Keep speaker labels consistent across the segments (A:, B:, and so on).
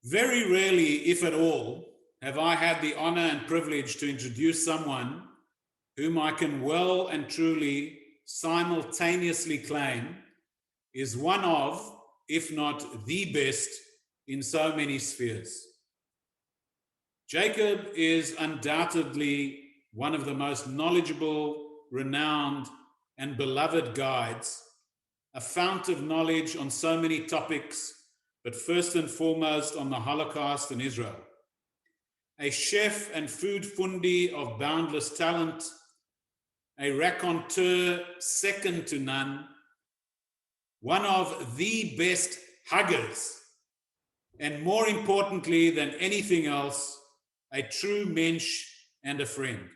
A: Very rarely, if at all, have I had the honor and privilege to introduce someone whom I can well and truly simultaneously claim is one of, if not the best, in so many spheres. Jacob is undoubtedly one of the most knowledgeable, renowned, and beloved guides, a fount of knowledge on so many topics, but first and foremost on the Holocaust and Israel. A chef and food fundi of boundless talent, a raconteur second to none, one of the best huggers, and more importantly than anything else, a true mensch and a friend.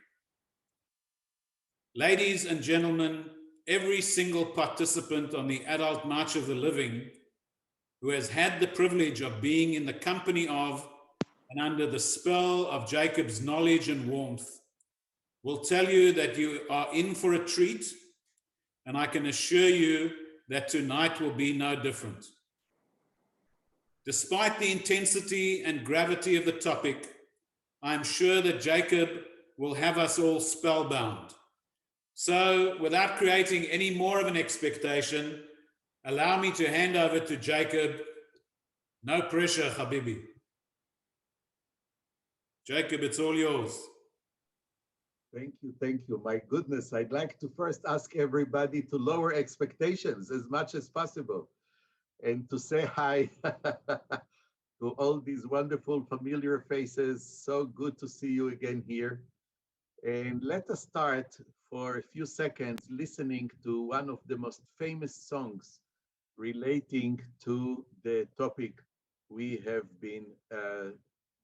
A: Ladies and gentlemen, every single participant on the Adult March of the Living who has had the privilege of being in the company of and under the spell of Jacob's knowledge and warmth will tell you that you are in for a treat, and I can assure you that tonight will be no different. Despite the intensity and gravity of the topic, I am sure that Jacob will have us all spellbound. So, without creating any more of an expectation, allow me to hand over to Jacob. No pressure, Habibi. Jacob, it's all yours.
B: Thank you, thank you. My goodness, I'd like to first ask everybody to lower expectations as much as possible and to say hi to all these wonderful familiar faces. So good to see you again here. And let us start for a few seconds listening to one of the most famous songs relating to the topic we have been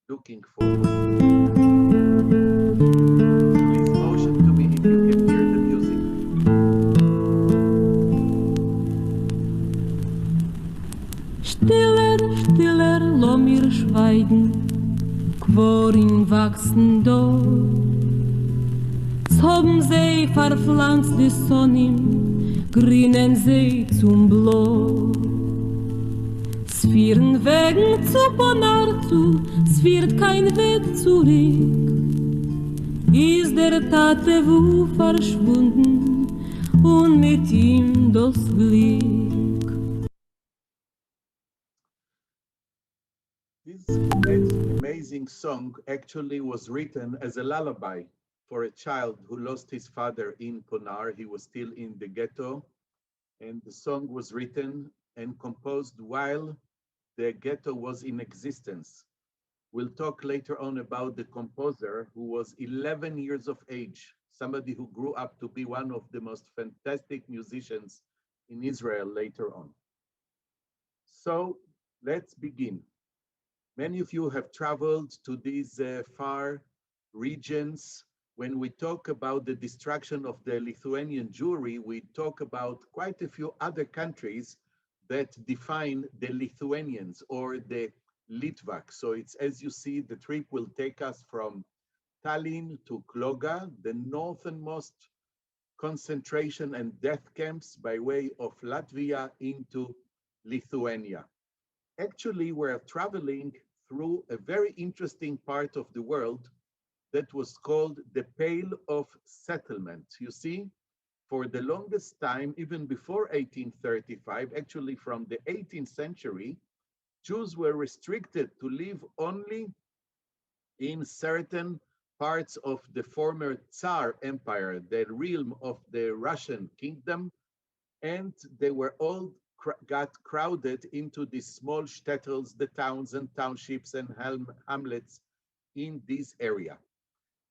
B: looking forward to. Please motion to me if you can hear the music.
C: Stiller, stiller, lo mir schweigen, Quorin wachsen dort. Haben sie verpflanzt die Sonne, grünen sie zum Blau. Es führen Wegen zu Ponary zu, es führt kein Weg zurück. Ist der Tate wo verschwunden und mit ihm das Glück.
B: This amazing song actually was written as a lullaby for a child who lost his father in Ponary. He was still in the ghetto, and the song was written and composed while the ghetto was in existence. We'll talk later on about the composer who was 11 years of age, somebody who grew up to be one of the most fantastic musicians in Israel later on. So let's begin. Many of you have traveled to these far regions. When we talk about the destruction of the Lithuanian Jewry, we talk about quite a few other countries that define the Lithuanians or the Litvak. So it's, as you see, the trip will take us from Tallinn to Kloga, the northernmost concentration and death camps by way of Latvia into Lithuania. Actually, we're traveling through a very interesting part of the world that was called the Pale of Settlement. You see, for the longest time, even before 1835, actually from the 18th century, Jews were restricted to live only in certain parts of the former Tsar Empire, the realm of the Russian kingdom, and they were all got crowded into these small shtetls, the towns and townships and hamlets in this area.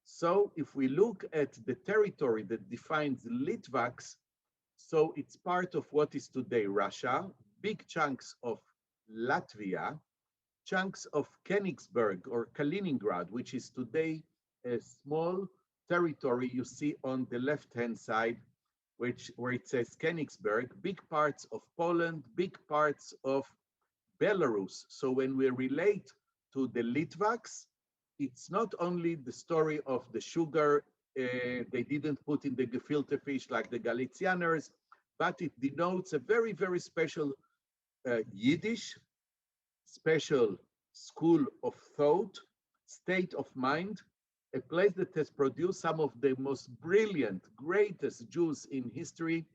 B: So if we look at the territory that defines Litvaks, so it's part of what is today Russia, big chunks of Latvia, chunks of Königsberg or Kaliningrad, which is today a small territory you see on the left-hand side, where it says Königsberg, big parts of Poland, big parts of Belarus. So when we relate to the Litvaks, it's not only the story of the sugar they didn't put in the gefilte fish like the Galicianers, but it denotes a very, very special Yiddish, special school of thought, state of mind, a place that has produced some of the most brilliant, greatest Jews in history,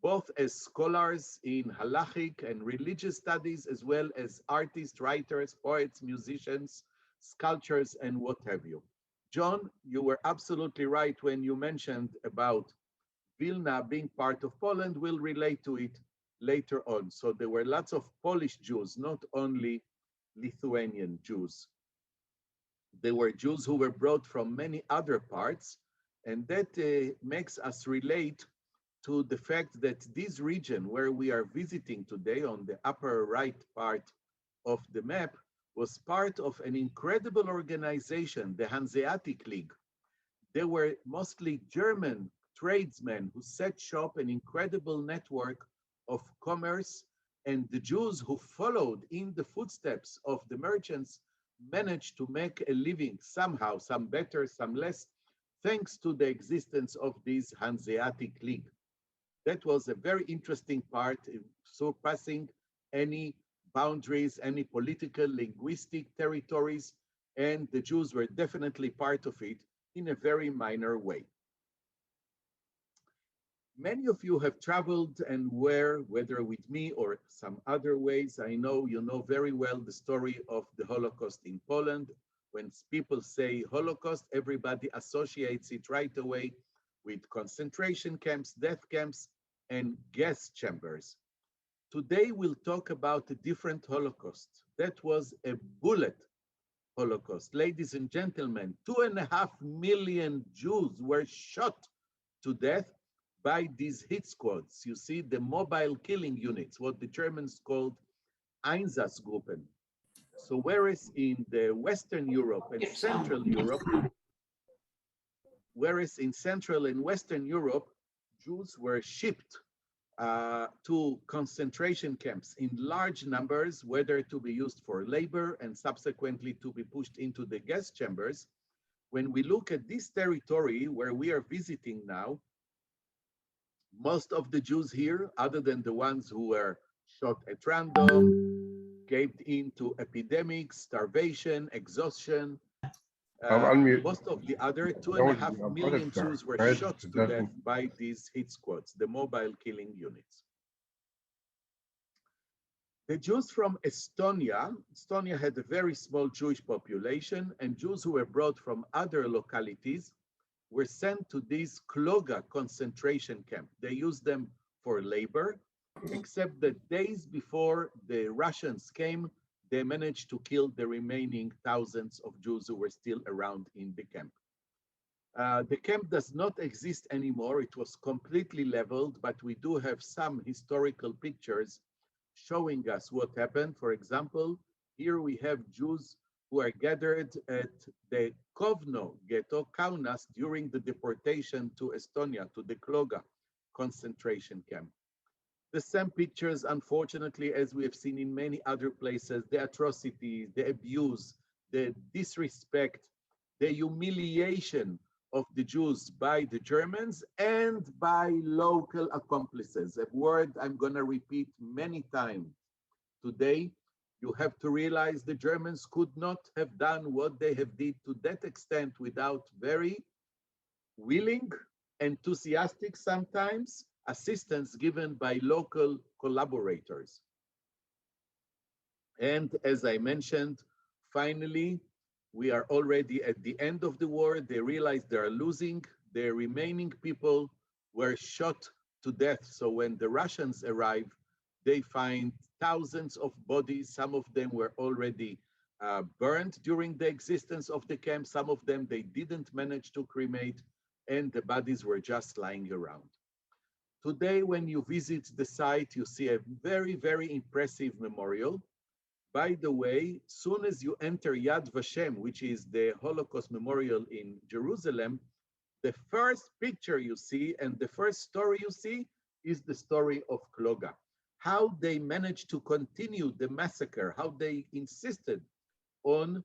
B: both as scholars in halachic and religious studies, as well as artists, writers, poets, musicians, sculptors, and what have you. John, you were absolutely right when you mentioned about Vilna being part of Poland. We'll relate to it later on. So there were lots of Polish Jews, not only Lithuanian Jews. There were Jews who were brought from many other parts, and that makes us relate to the fact that this region where we are visiting today on the upper right part of the map was part of an incredible organization, the Hanseatic League. They were mostly German tradesmen who set shop, an incredible network of commerce, and the Jews who followed in the footsteps of the merchants managed to make a living somehow, some better, some less, thanks to the existence of this Hanseatic League. That was a very interesting part, surpassing any boundaries, any political, linguistic territories, and the Jews were definitely part of it in a very minor way. Many of you have traveled and were, whether with me or some other ways, I know you know very well the story of the Holocaust in Poland. When people say Holocaust, everybody associates it right away with concentration camps, death camps, and gas chambers. Today, we'll talk about a different Holocaust. That was a bullet Holocaust. Ladies and gentlemen, 2.5 million Jews were shot to death by these hit squads. You see, the mobile killing units, what the Germans called Einsatzgruppen. So whereas in the Western Europe and Central Europe, whereas in Central and Western Europe, Jews were shipped to concentration camps in large numbers, whether to be used for labor and subsequently to be pushed into the gas chambers. When we look at this territory where we are visiting now, most of the Jews here, other than the ones who were shot at random, caved into epidemics, starvation, exhaustion, most of the other 2.5 million Jews were shot to death by these hit squads, the mobile killing units. The Jews from Estonia had a very small Jewish population, and Jews who were brought from other localities were sent to this Kloga concentration camp. They used them for labor, except that days before the Russians came, they managed to kill the remaining thousands of Jews who were still around in the camp. The camp does not exist anymore. It was completely leveled, but we do have some historical pictures showing us what happened. For example, here we have Jews who are gathered at the Kovno ghetto, Kaunas, during the deportation to Estonia, to the Kloga concentration camp. The same pictures, unfortunately, as we have seen in many other places, the atrocities, the abuse, the disrespect, the humiliation of the Jews by the Germans and by local accomplices, a word I'm gonna repeat many times today. You have to realize the Germans could not have done what they have did to that extent without very willing, enthusiastic sometimes, assistance given by local collaborators. And as I mentioned, finally, we are already at the end of the war. They realize they are losing. The remaining people were shot to death. So when the Russians arrive, they find thousands of bodies. Some of them were already burned during the existence of the camp. Some of them they didn't manage to cremate, and the bodies were just lying around. Today, when you visit the site, you see a very, very impressive memorial. By the way, soon as you enter Yad Vashem, which is the Holocaust Memorial in Jerusalem, the first picture you see and the first story you see is the story of Kloga. How they managed to continue the massacre, how they insisted on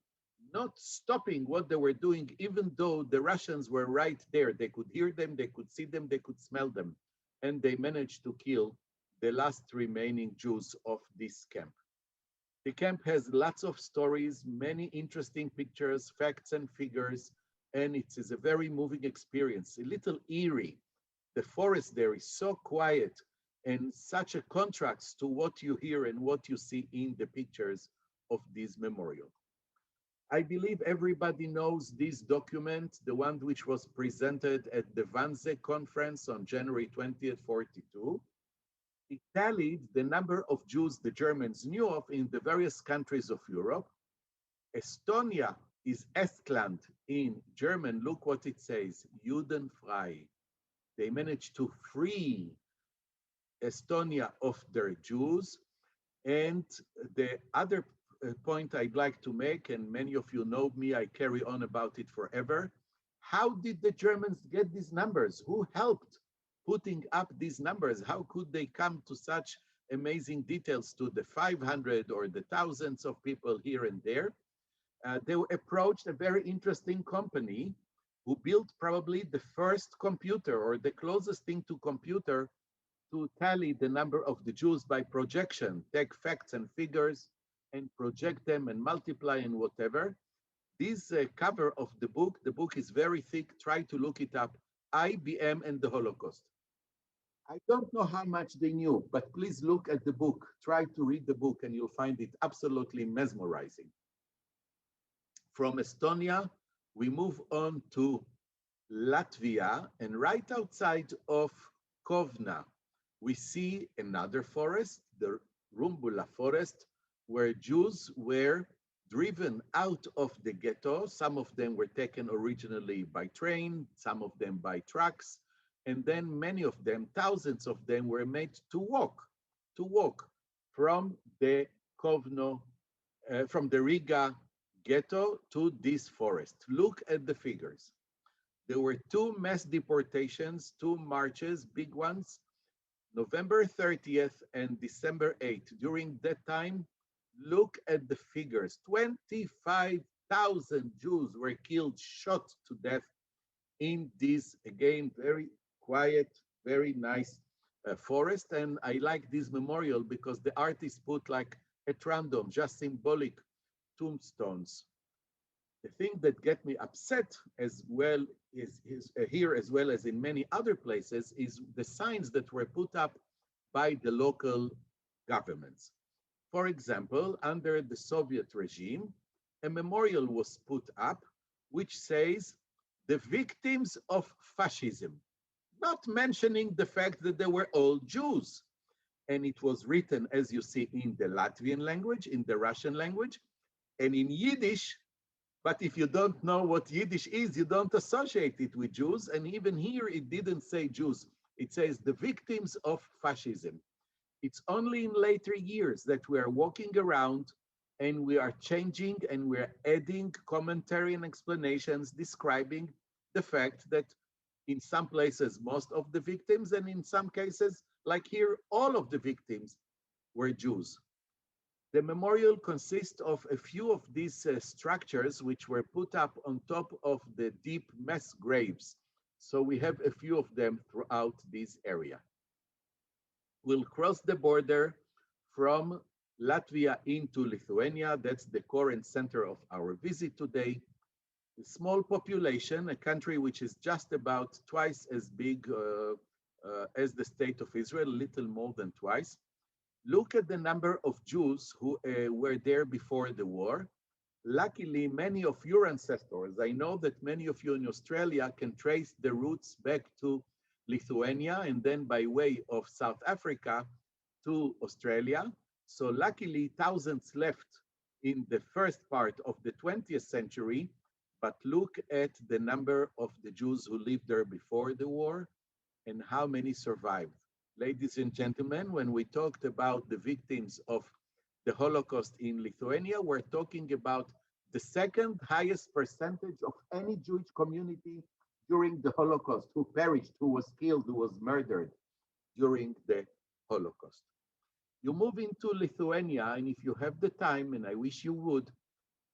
B: not stopping what they were doing, even though the Russians were right there. They could hear them, they could see them, they could smell them. And they managed to kill the last remaining Jews of this camp. The camp has lots of stories, many interesting pictures, facts and figures, and it is a very moving experience, a little eerie. The forest there is so quiet and such a contrast to what you hear and what you see in the pictures of this memorial. I believe everybody knows this document, the one which was presented at the Wannsee conference on January 20th, 42. It tallied the number of Jews the Germans knew of in the various countries of Europe. Estonia is Estland in German. Look what it says, Judenfrei. They managed to free Estonia of their Jews. And the other point I'd like to make, and many of you know me, I carry on about it forever. How did the Germans get these numbers? Who helped putting up these numbers? How could they come to such amazing details, to the 500 or the thousands of people here and there? They approached a very interesting company who built probably the first computer or the closest thing to computer to tally the number of the Jews by projection, take facts and figures and project them and multiply and whatever. This cover of the book is very thick. Try to look it up, IBM and the Holocaust. I don't know how much they knew, but please look at the book. Try to read the book and you'll find it absolutely mesmerizing. From Estonia, we move on to Latvia, and right outside of Kovna, we see another forest, the Rumbula forest, where Jews were driven out of the ghetto. Some of them were taken originally by train, some of them by trucks, and then many of them, thousands of them, were made to walk from the Kovno, from the Riga ghetto to this forest. Look at the figures. There were 2 mass deportations, 2 marches, big ones, November 30th and December 8th. During that time, look at the figures. 25,000 Jews were killed, shot to death in this, again, very quiet, very nice forest. And I like this memorial because the artist put like at random, just symbolic tombstones. The thing that get me upset as well is here, as well as in many other places, is the signs that were put up by the local governments. For example, under the Soviet regime, a memorial was put up which says the victims of fascism, not mentioning the fact that they were all Jews. And it was written, as you see, in the Latvian language, in the Russian language, and in Yiddish. But if you don't know what Yiddish is, you don't associate it with Jews. And even here, it didn't say Jews. It says the victims of fascism. It's only in later years that we are walking around and we are changing and we're adding commentary and explanations describing the fact that in some places, most of the victims, and in some cases, like here, all of the victims were Jews. The memorial consists of a few of these structures which were put up on top of the deep mass graves. So we have a few of them throughout this area. We'll cross the border from Latvia into Lithuania. That's the core and center of our visit today. A small population, a country which is just about twice as big as the state of Israel, a little more than twice. Look at the number of Jews who were there before the war. Luckily, many of your ancestors, I know that many of you in Australia can trace the roots back to Lithuania and then by way of South Africa to Australia. So luckily, thousands left in the first part of the 20th century, but look at the number of the Jews who lived there before the war and how many survived. Ladies and gentlemen, when we talked about the victims of the Holocaust in Lithuania, we're talking about the second highest percentage of any Jewish community during the Holocaust, who perished, who was killed, who was murdered during the Holocaust. You move into Lithuania, and if you have the time, and I wish you would,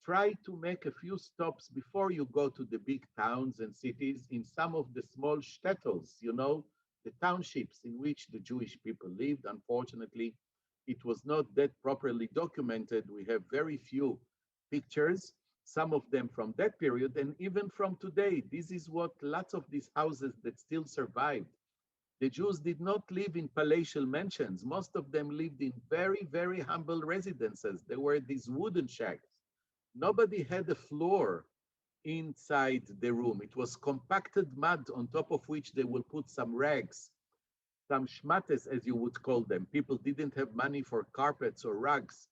B: try to make a few stops before you go to the big towns and cities in some of the small shtetls, you know, the townships in which the Jewish people lived. Unfortunately, It was not that properly documented. We have very few pictures, some of them from that period, and even from today. This is what lots of these houses that still survived. The Jews did not live in palatial mansions. Most of them lived in very, very humble residences. There were these wooden shacks. Nobody had a floor inside the room. It was compacted mud on top of which they will put some rags, some schmattes, as you would call them. People didn't have money for carpets or rugs.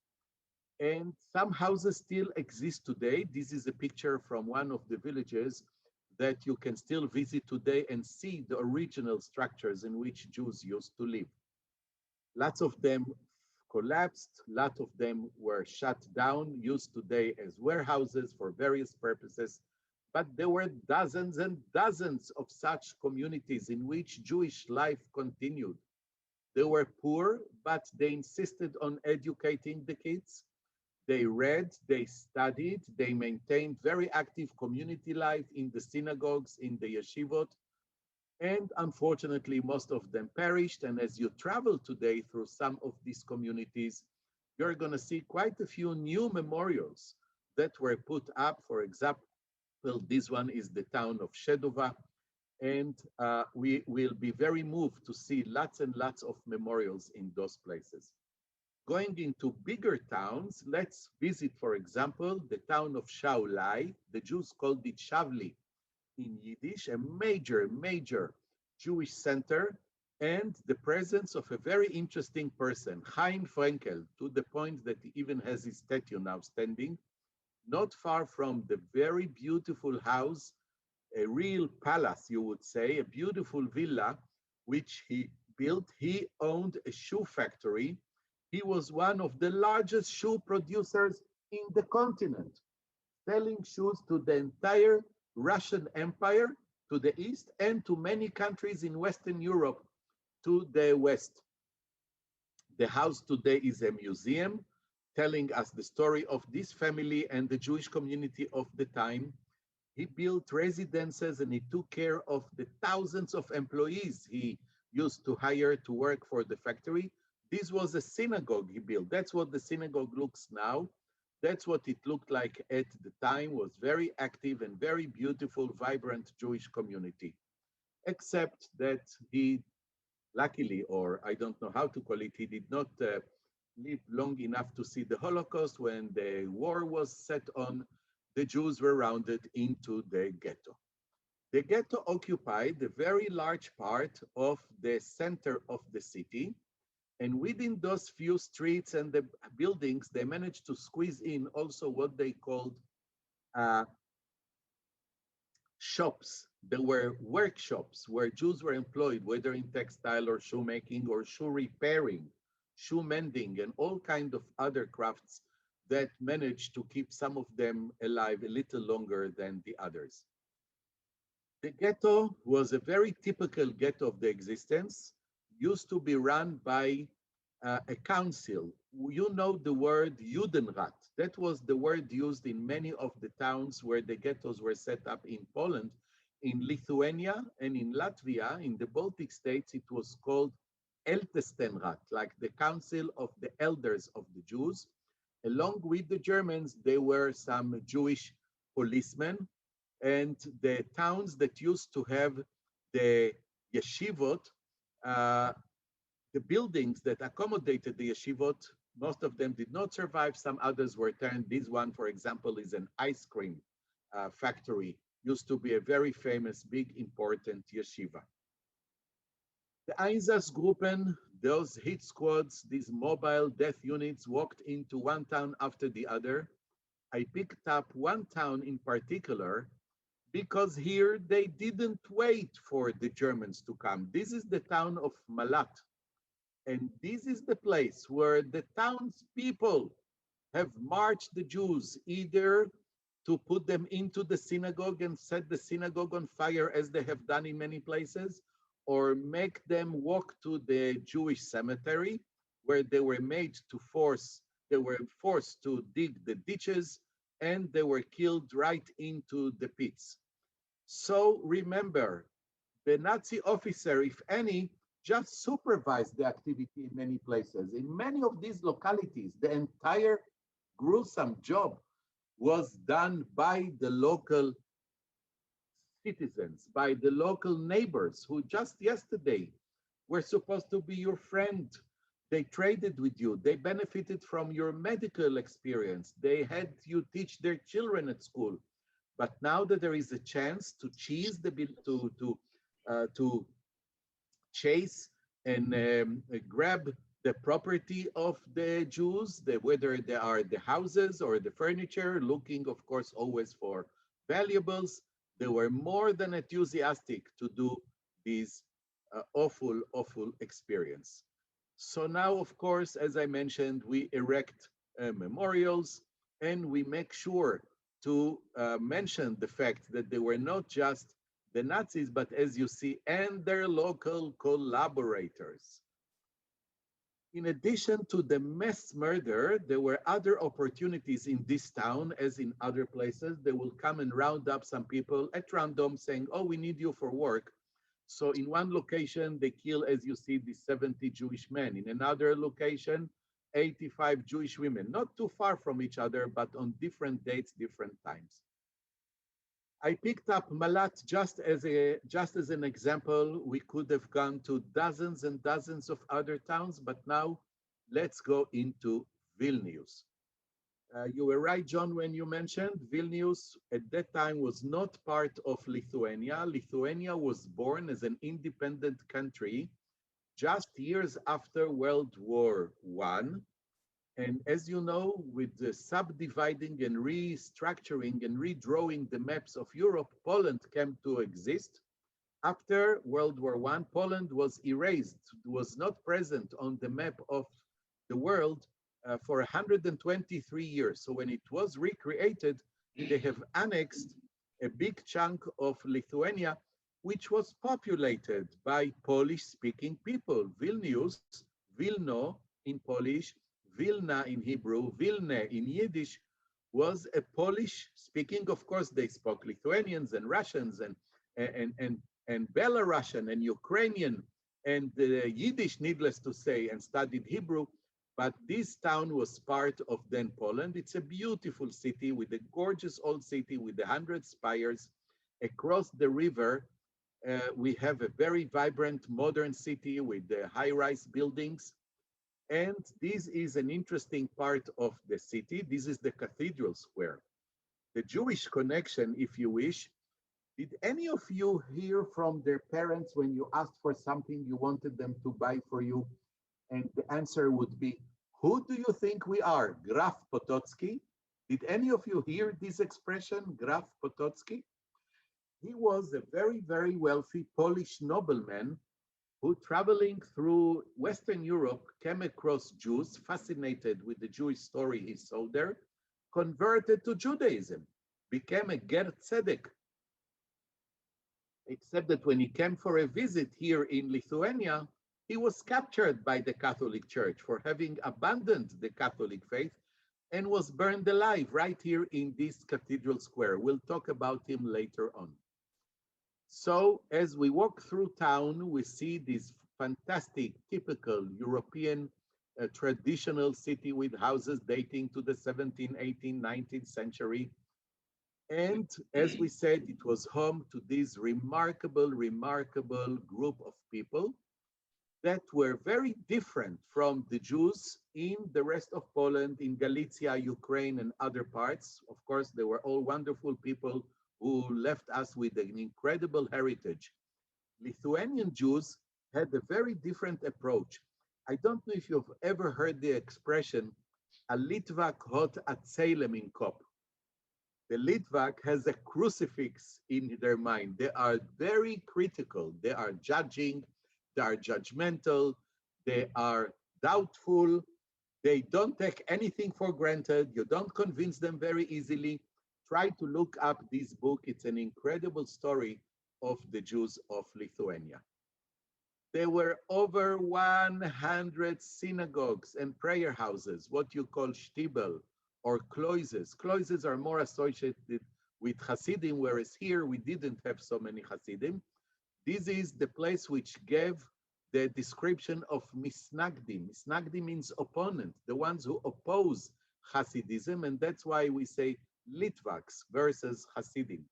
B: And some houses still exist today. This is a picture from one of the villages that you can still visit today and see the original structures in which Jews used to live. Lots of them collapsed, lots of them were shut down, used today as warehouses for various purposes. But there were dozens and dozens of such communities in which Jewish life continued. They were poor, but they insisted on educating the kids. They read, they studied, they maintained very active community life in the synagogues, in the yeshivot, and unfortunately, most of them perished. And as you travel today through some of these communities, you're going to see quite a few new memorials that were put up. For example, this one is the town of Shedova, and we will be very moved to see lots and lots of memorials in those places. Going into bigger towns, let's visit, for example, the town of Shaulai. The Jews called it Shavli in Yiddish, a major, major Jewish center, and the presence of a very interesting person, Chaim Frenkel, to the point that he even has his statue now standing, not far from the very beautiful house, a real palace, you would say, a beautiful villa, which he built. He owned a shoe factory. He was one of the largest shoe producers in the continent, selling shoes to the entire Russian Empire to the east and to many countries in Western Europe to the west. The house today is a museum telling us the story of this family and the Jewish community of the time. He built residences and he took care of the thousands of employees he used to hire to work for the factory. This was a synagogue he built. That's what the synagogue looks now. That's what it looked like at the time, was very active and very beautiful, vibrant Jewish community. Except that he, luckily, or I don't know how to call it, he did not live long enough to see the Holocaust. When the war was set on, the Jews were rounded into the ghetto. The ghetto occupied a very large part of the center of the city. And within those few streets and the buildings, they managed to squeeze in also what they called shops. There were workshops where Jews were employed, whether in textile or shoemaking or shoe repairing, shoe mending, and all kinds of other crafts that managed to keep some of them alive a little longer than the others. The ghetto was a very typical ghetto of the existence, used to be run by a council. You know the word Judenrat. That was the word used in many of the towns where the ghettos were set up in Poland. In Lithuania and in Latvia, in the Baltic states, it was called Ältestenrat, like the council of the elders of the Jews. Along with the Germans, there were some Jewish policemen, and the towns that used to have the yeshivot, the buildings that accommodated the yeshivot, most of them did not survive. Some others were turned. This one, for example, is an ice cream factory. Used to be a very famous, big, important yeshiva. The Einsatzgruppen, those hit squads, these mobile death units, walked into one town after the other. I picked up one town in particular because here they didn't wait for the Germans to come. This is the town of Malat. And this is the place where the townspeople have marched the Jews, either to put them into the synagogue and set the synagogue on fire, as they have done in many places, or make them walk to the Jewish cemetery, where they were forced to dig the ditches, and they were killed right into the pits. So remember, the Nazi officer, if any, just supervised the activity in many places. In many of these localities, the entire gruesome job was done by the local citizens, by the local neighbors who just yesterday were supposed to be your friend. They traded with you. They benefited from your medical experience. They had you teach their children at school. But now that there is a chance to to chase and grab the property of the Jews, whether they are the houses or the furniture, looking, of course, always for valuables, they were more than enthusiastic to do this awful, awful experience. So now, of course, as I mentioned, we erect memorials and we make sure to mention the fact that they were not just the Nazis, but as you see, and their local collaborators. In addition to the mass murder, there were other opportunities in this town, as in other places. They will come and round up some people at random saying, oh, we need you for work. So in one location, they kill, as you see, the 70 Jewish men. In another location, 85 Jewish women, not too far from each other, but on different dates, different times. I picked up Malat just as an example. We could have gone to dozens and dozens of other towns, but now let's go into Vilnius. You were right, John, when you mentioned Vilnius at that time was not part of Lithuania. Lithuania was born as an independent country just years after World War I. And as you know, with the subdividing and restructuring and redrawing the maps of Europe, Poland came to exist. After World War I, Poland was erased, was not present on the map of the world for 123 years. So when it was recreated, they have annexed a big chunk of Lithuania, which was populated by Polish-speaking people. Vilnius, Vilno in Polish, Vilna in Hebrew, Vilne in Yiddish, was a Polish-speaking. Of course, they spoke Lithuanians and Russians and Belarusian and Ukrainian and Yiddish, needless to say, and studied Hebrew. But this town was part of then Poland. It's a beautiful city with a gorgeous old city with 100 spires. Across the river, we have a very vibrant modern city with high-rise buildings. And this is an interesting part of the city. This is the Cathedral Square. The Jewish connection, if you wish. Did any of you hear from their parents when you asked for something you wanted them to buy for you? And the answer would be, who do you think we are, Graf Potocki? Did any of you hear this expression, Graf Potocki? He was a very, very wealthy Polish nobleman who, traveling through Western Europe, came across Jews, fascinated with the Jewish story he saw there, converted to Judaism, became a Ger Tzedek. Except that when he came for a visit here in Lithuania, he was captured by the Catholic Church for having abandoned the Catholic faith and was burned alive right here in this Cathedral Square. We'll talk about him later on. So as we walk through town, we see this fantastic, typical European traditional city with houses dating to the 17th, 18th, 19th century. And as we said, it was home to this remarkable, remarkable group of people that were very different from the Jews in the rest of Poland, in Galicia, Ukraine, and other parts. Of course, they were all wonderful people who left us with an incredible heritage. Lithuanian Jews had a very different approach. I don't know if you've ever heard the expression, a Litvak hot atzelem in kop. The Litvak has a crucifix in their mind. They are very critical. They are judging, they are judgmental, they are doubtful. They don't take anything for granted. You don't convince them very easily. Try to look up this book. It's an incredible story of the Jews of Lithuania. There were over 100 synagogues and prayer houses, what you call shtibel or kloises. Kloises are more associated with Hasidim, whereas here we didn't have so many Hasidim. This is the place which gave the description of misnagdim. Misnagdim means opponent, the ones who oppose Hasidism, and that's why we say Litvaks versus Hasidim.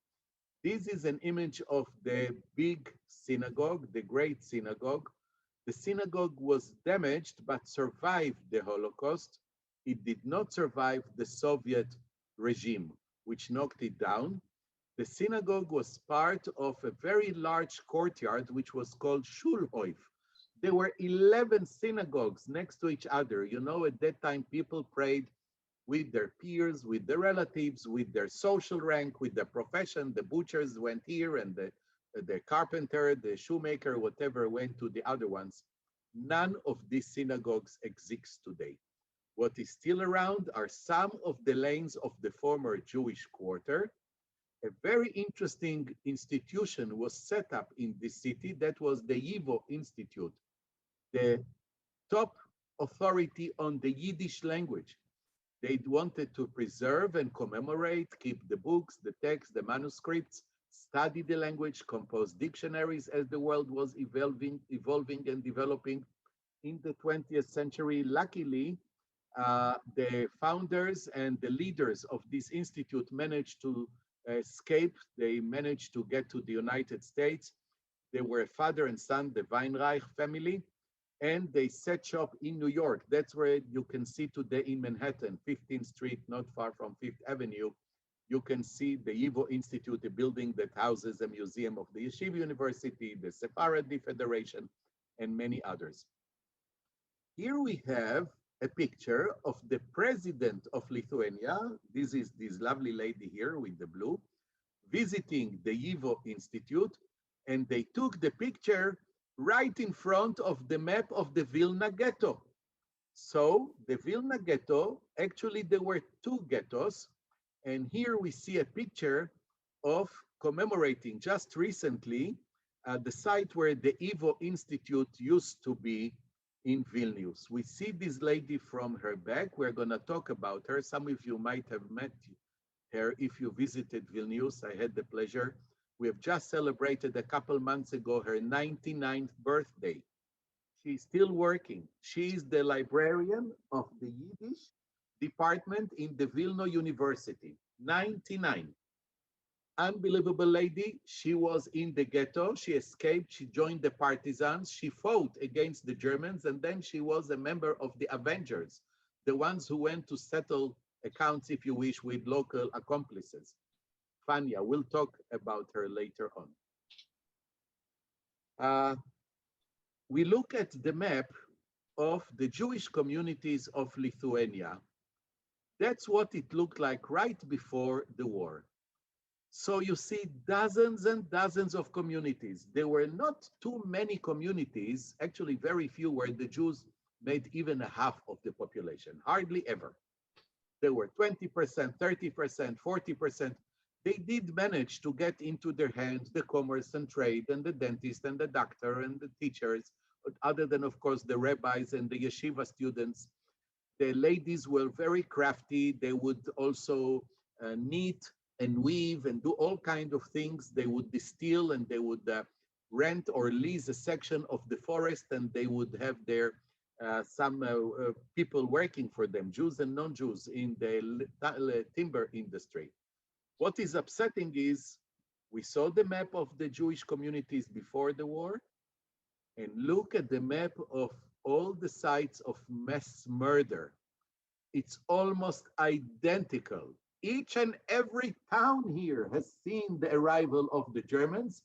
B: This is an image of the big synagogue, the great synagogue. The synagogue was damaged but survived the Holocaust. It did not survive the Soviet regime, which knocked it down. The synagogue was part of a very large courtyard, which was called Schulhof. There were 11 synagogues next to each other. You know, at that time, people prayed with their peers, with their relatives, with their social rank, with their profession. The butchers went here, and the carpenter, the shoemaker, whatever, went to the other ones. None of these synagogues exists today. What is still around are some of the lanes of the former Jewish quarter. A very interesting institution was set up in this city. That was the YIVO Institute, the top authority on the Yiddish language. They wanted to preserve and commemorate, keep the books, the texts, the manuscripts, study the language, compose dictionaries as the world was evolving and developing. In the 20th century, luckily, the founders and the leaders of this institute managed to escape. They managed to get to the United States. They were a father and son, the Weinreich family, and they set shop in New York. That's where you can see today in Manhattan, 15th Street, not far from 5th Avenue. You can see the YIVO Institute, a building that houses a museum of the Yeshiva University, the Sephardi Federation, and many others. Here we have a picture of the president of Lithuania. This is this lovely lady here with the blue, visiting the YIVO Institute, and they took the picture right in front of the map of the Vilna ghetto. So the Vilna ghetto, actually there were two ghettos, and here we see a picture of commemorating just recently the site where the YIVO Institute used to be in Vilnius. We see this lady from her back. We're going to talk about her. Some of you might have met her if you visited Vilnius. I had the pleasure. We have just celebrated a couple months ago her 99th birthday. She's still working. She's the librarian of the Yiddish department in the Vilna University. 99. Unbelievable lady. She was in the ghetto. She escaped. She joined the partisans. She fought against the Germans, and then she was a member of the Avengers, the ones who went to settle accounts, if you wish, with local accomplices. Fania, we'll talk about her later on. We look at the map of the Jewish communities of Lithuania. That's what it looked like right before the war. So you see dozens and dozens of communities. There were not too many communities, actually very few, where the Jews made even a half of the population, hardly ever. There were 20%, 30%, 40%. They did manage to get into their hands the commerce and trade and the dentist and the doctor and the teachers, but other than, of course, the rabbis and the yeshiva students. The ladies were very crafty. They would also knit and weave and do all kinds of things. They would distill and they would rent or lease a section of the forest, and they would have their some people working for them, Jews and non-Jews, in the timber industry. What is upsetting is we saw the map of the Jewish communities before the war, and look at the map of all the sites of mass murder. It's almost identical. Each and every town here has seen the arrival of the Germans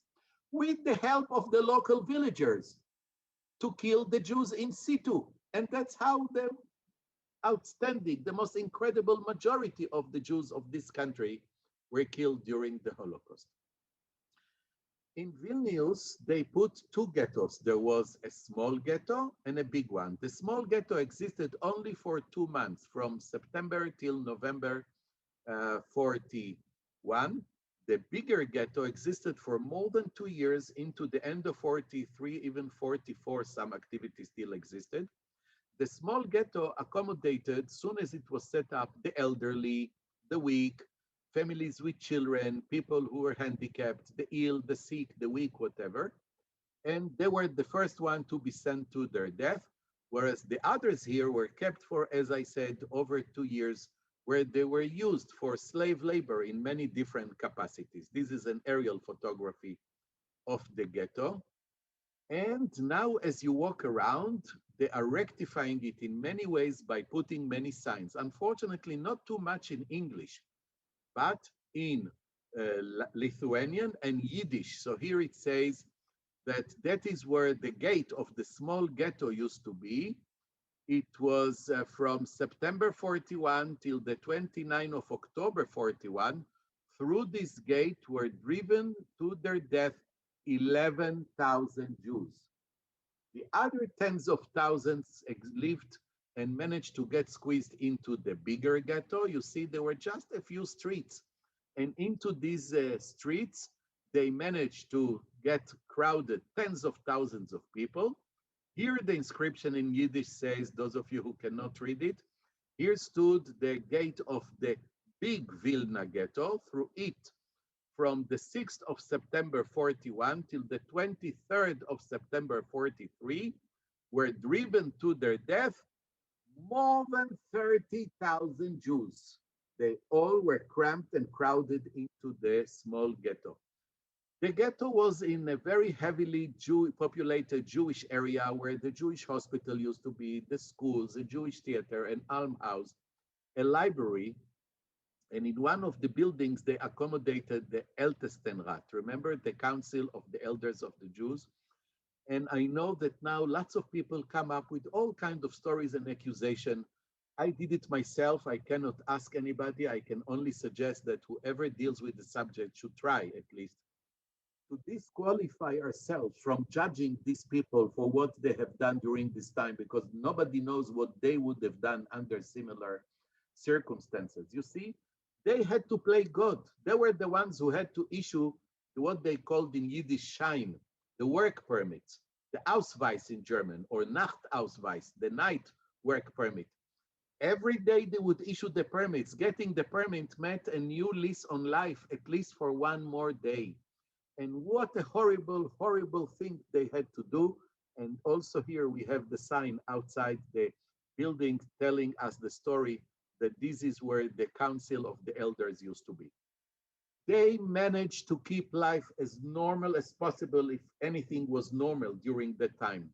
B: with the help of the local villagers to kill the Jews in situ. And that's how the outstanding, the most incredible majority of the Jews of this country were killed during the Holocaust. In Vilnius, they put two ghettos. There was a small ghetto and a big one. The small ghetto existed only for 2 months, from September till November 41. The bigger ghetto existed for more than 2 years into the end of 43, even 44, some activity still existed. The small ghetto accommodated, soon as it was set up, the elderly, the weak, families with children, people who were handicapped, the ill, the sick, the weak, whatever. and they were the first one to be sent to their death, whereas the others here were kept for, as I said, over 2 years, where they were used for slave labor in many different capacities. This is an aerial photography of the ghetto. And now as you walk around, they are rectifying it in many ways by putting many signs. Unfortunately, not too much in English, but in Lithuanian and Yiddish. So here it says that is where the gate of the small ghetto used to be. It was from September 41 till the 29th of October 41. Through this gate were driven to their death 11,000 Jews. The other tens of thousands lived and managed to get squeezed into the bigger ghetto. You see, there were just a few streets. And into these streets, they managed to get crowded tens of thousands of people. Here the inscription in Yiddish says, those of you who cannot read it, here stood the gate of the big Vilna ghetto. Through it, from the 6th of September 41 till the 23rd of September 43, were driven to their death more than 30,000 Jews. They all were cramped and crowded into the small ghetto. The ghetto was in a very heavily populated Jewish area where the Jewish hospital used to be, the schools, a Jewish theater, an almhouse, a library. And in one of the buildings, they accommodated the Ältestenrat. Remember, the Council of the Elders of the Jews? And I know that now lots of people come up with all kinds of stories and accusation. I did it myself. I cannot ask anybody. I can only suggest that whoever deals with the subject should try, at least, to disqualify ourselves from judging these people for what they have done during this time, because nobody knows what they would have done under similar circumstances. You see, they had to play God. They were the ones who had to issue what they called in Yiddish Schein, the work permits, the Ausweis in German, or Nachtausweis, the night work permit. Every day they would issue the permits. Getting the permit meant a new lease on life, at least for one more day. And what a horrible, horrible thing they had to do. And also here we have the sign outside the building telling us the story that this is where the Council of the Elders used to be. They managed to keep life as normal as possible, if anything was normal during that time.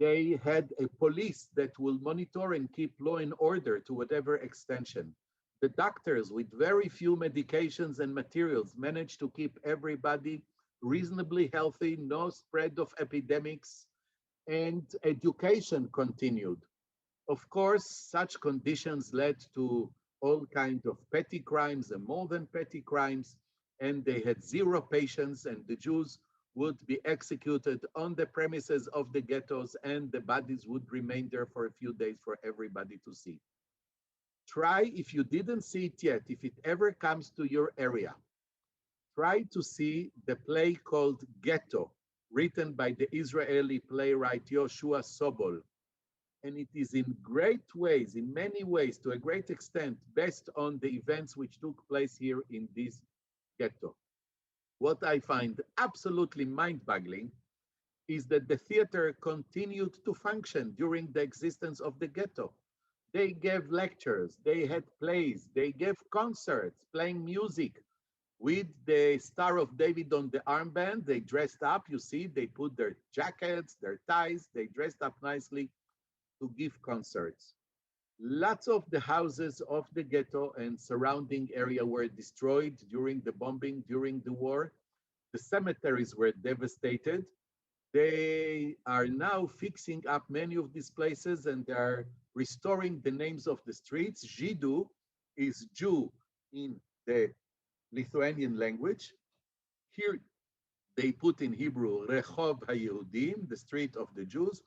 B: They had a police that will monitor and keep law and order to whatever extension. The doctors, with very few medications and materials, managed to keep everybody reasonably healthy, no spread of epidemics, and education continued. Of course, such conditions led to all kinds of petty crimes and more than petty crimes, and they had zero patience, and the Jews would be executed on the premises of the ghettos, and the bodies would remain there for a few days for everybody to see. Try, if you didn't see it yet, if it ever comes to your area, try to see the play called Ghetto, written by the Israeli playwright Yoshua Sobol. And it is in great ways, in many ways, to a great extent, based on the events which took place here in this ghetto. What I find absolutely mind-boggling is that the theater continued to function during the existence of the ghetto. They gave lectures, they had plays, they gave concerts, playing music with the Star of David on the armband. They dressed up, you see, they put their jackets, their ties, they dressed up nicely to give concerts. Lots of the houses of the ghetto and surrounding area were destroyed during the bombing, during the war. The cemeteries were devastated. They are now fixing up many of these places, and they are restoring the names of the streets. Zhidu is Jew in the Lithuanian language. Here they put in Hebrew Rehov HaYehudim, the street of the Jews,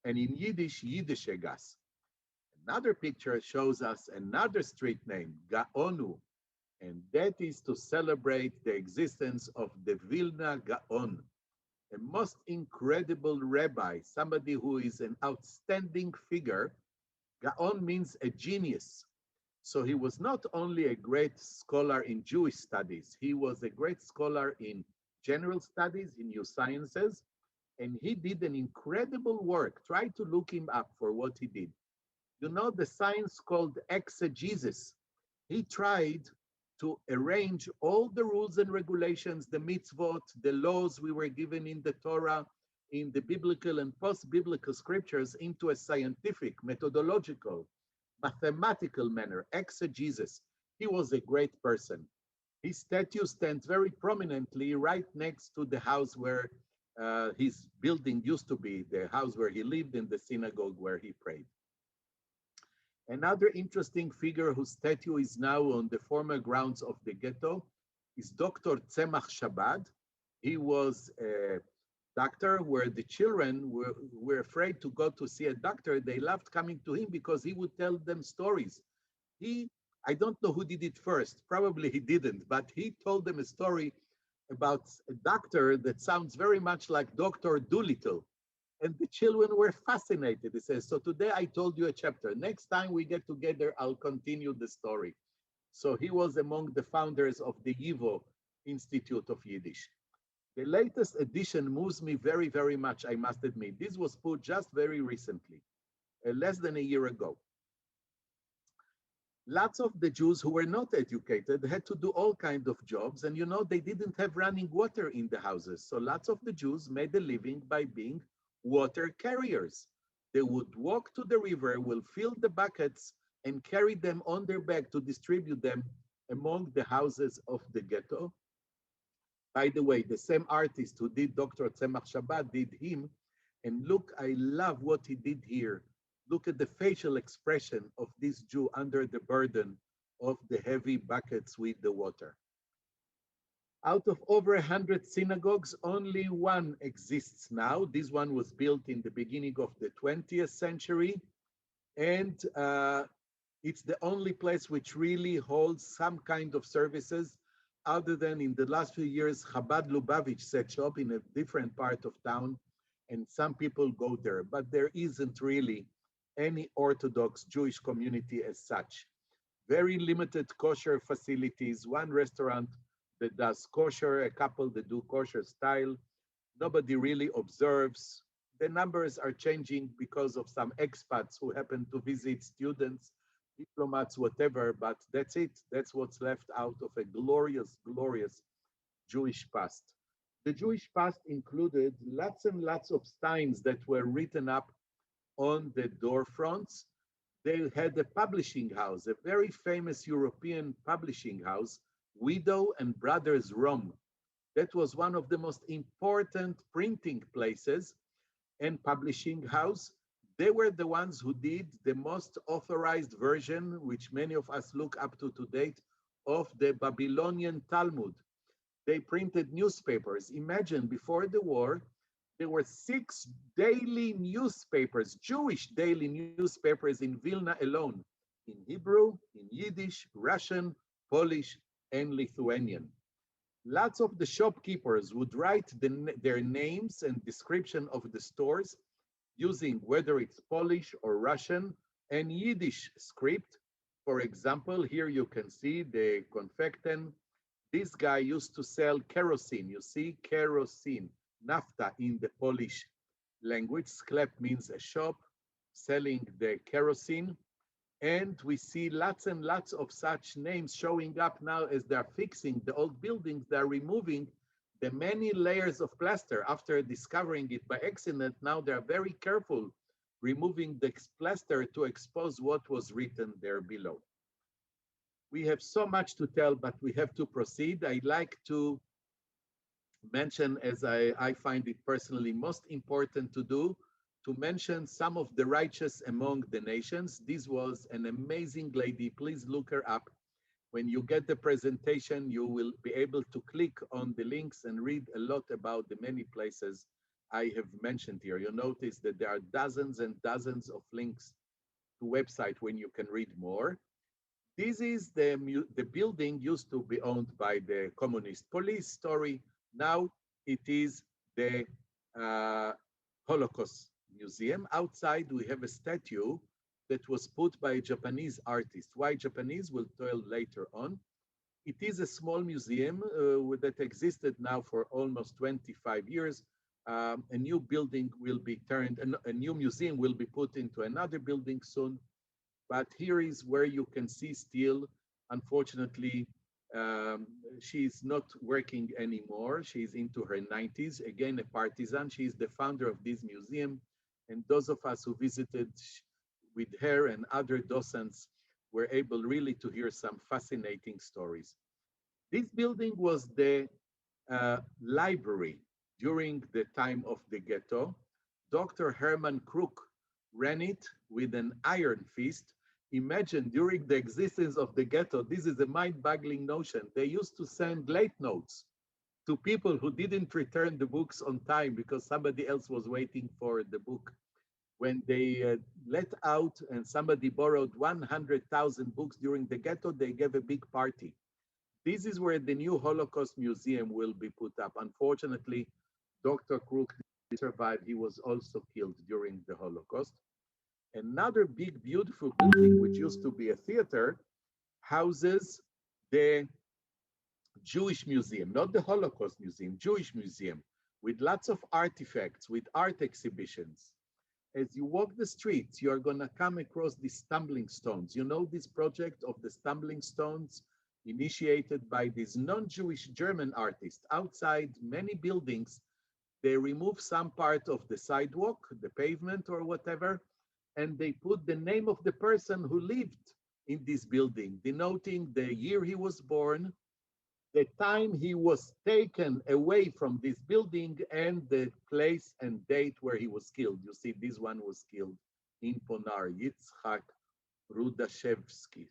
B: and in Yiddish, Yiddishegas. Another picture shows us another street name, Gaonu, and that is to celebrate the existence of the Vilna Gaon, a most incredible rabbi, somebody who is an outstanding figure. Gaon means a genius. So he was not only a great scholar in Jewish studies, he was a great scholar in general studies, in new sciences, And he did an incredible work. Try to look him up for what he did. You know the science called exegesis. He tried to arrange all the rules and regulations, the mitzvot, the laws we were given in the Torah, in the biblical and post-biblical scriptures into a scientific, methodological, mathematical manner, exegesis. He was a great person. His statue stands very prominently right next to the house where his building used to be, the house where he lived and the synagogue where he prayed. Another interesting figure whose statue is now on the former grounds of the ghetto is Dr. Tzemach Shabbat. He was a doctor where the children were afraid to go to see a doctor. They loved coming to him because he would tell them stories. I don't know who did it first, probably he didn't, but he told them a story about a doctor that sounds very much like Dr. Dolittle. And the children were fascinated. He says, so today I told you a chapter. Next time we get together, I'll continue the story. So he was among the founders of the YIVO Institute of Yiddish. The latest edition moves me very, very much, I must admit. This was put just very recently, less than a year ago. Lots of the Jews who were not educated had to do all kinds of jobs, and you know, they didn't have running water in the houses. So lots of the Jews made a living by being water carriers. They would walk to the river, will fill the buckets, and carry them on their back to distribute them among the houses of the ghetto. By the way, the same artist who did Dr. Tzemach Shabbat did him, and look, I love what he did here. Look at the facial expression of this Jew under the burden of the heavy buckets with the water. Out of over 100 synagogues, only one exists now. This one was built in the beginning of the 20th century. And it's the only place which really holds some kind of services, other than in the last few years, Chabad Lubavitch set up in a different part of town, and some people go there, but there isn't really any Orthodox Jewish community as such. Very limited kosher facilities, one restaurant that does kosher, a couple that do kosher style. Nobody really observes. The numbers are changing because of some expats who happen to visit, students, diplomats, whatever, but that's it. That's what's left out of a glorious, glorious Jewish past. The Jewish past included lots and lots of signs that were written up on the door fronts. They had a publishing house, a very famous European publishing house, Widow and Brothers Rom. That was one of the most important printing places and publishing house. They were the ones who did the most authorized version, which many of us look up to date, of the Babylonian Talmud. They printed newspapers. Imagine, before the war, there were 6 daily newspapers, Jewish daily newspapers in Vilna alone, in Hebrew, in Yiddish, Russian, Polish, and Lithuanian. Lots of the shopkeepers would write their names and description of the stores using whether it's Polish or Russian and Yiddish script. For example, here you can see the confecten. This guy used to sell kerosene. You see, kerosene, nafta in the Polish language. Sklep means a shop selling the kerosene. And we see lots and lots of such names showing up now as they're fixing the old buildings. They're removing the many layers of plaster after discovering it by accident. Now they're very careful removing the plaster to expose what was written there below. We have so much to tell, but we have to proceed. I'd like to mention, as I find it personally most important to do, to mention some of the righteous among the nations. This was an amazing lady. Please look her up. When you get the presentation, you will be able to click on the links and read a lot about the many places I have mentioned here. You'll notice that there are dozens and dozens of links to website when you can read more. This is the building used to be owned by the communist police story. Now it is the Holocaust Museum. Outside, we have a statue that was put by a Japanese artist. Why Japanese? We'll tell later on. It is a small museum that existed now for almost 25 years. A new building will be turned, a new museum will be put into another building soon. But here is where you can see still, unfortunately, um, she's not working anymore. She's into her 90s, again, a partisan. She's the founder of this museum. And those of us who visited with her and other docents were able really to hear some fascinating stories. This building was the library during the time of the ghetto. Dr. Hermann Kruk ran it with an iron fist. Imagine during the existence of the ghetto, this is a mind-boggling notion. They used to send late notes to people who didn't return the books on time because somebody else was waiting for the book. When they let out and somebody borrowed 100,000 books during the ghetto, they gave a big party. This is where the new Holocaust Museum will be put up. Unfortunately, Dr. Kruk didn't survive. He was also killed during the Holocaust. Another big, beautiful building, which used to be a theater, houses the Jewish Museum, not the Holocaust Museum, Jewish Museum, with lots of artifacts, with art exhibitions. As you walk the streets, you are going to come across these stumbling stones. You know this project of the stumbling stones initiated by this non-Jewish German artist. Outside many buildings, they remove some part of the sidewalk, the pavement or whatever, and they put the name of the person who lived in this building, denoting the year he was born, the time he was taken away from this building, and the place and date where he was killed. You see, this one was killed in Ponary, Yitzhak Rudashevsky.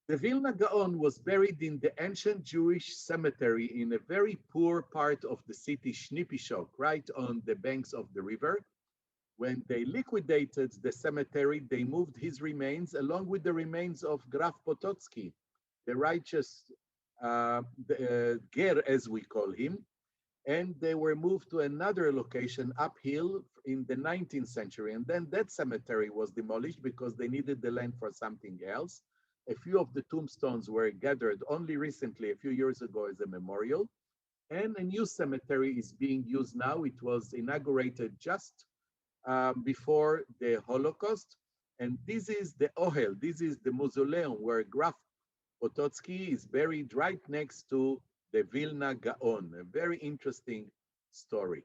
B: The Vilna Gaon was buried in the ancient Jewish cemetery in a very poor part of the city, Shnipishok, right on the banks of the river. When they liquidated the cemetery, they moved his remains along with the remains of Graf Potocki, the righteous Ger, as we call him, and they were moved to another location uphill in the 19th century. And then that cemetery was demolished because they needed the land for something else. A few of the tombstones were gathered only recently, a few years ago, as a memorial. And a new cemetery is being used now. It was inaugurated just before the Holocaust. And this is the Ohel, this is the mausoleum where Graf Potocki is buried right next to the Vilna Gaon, a very interesting story.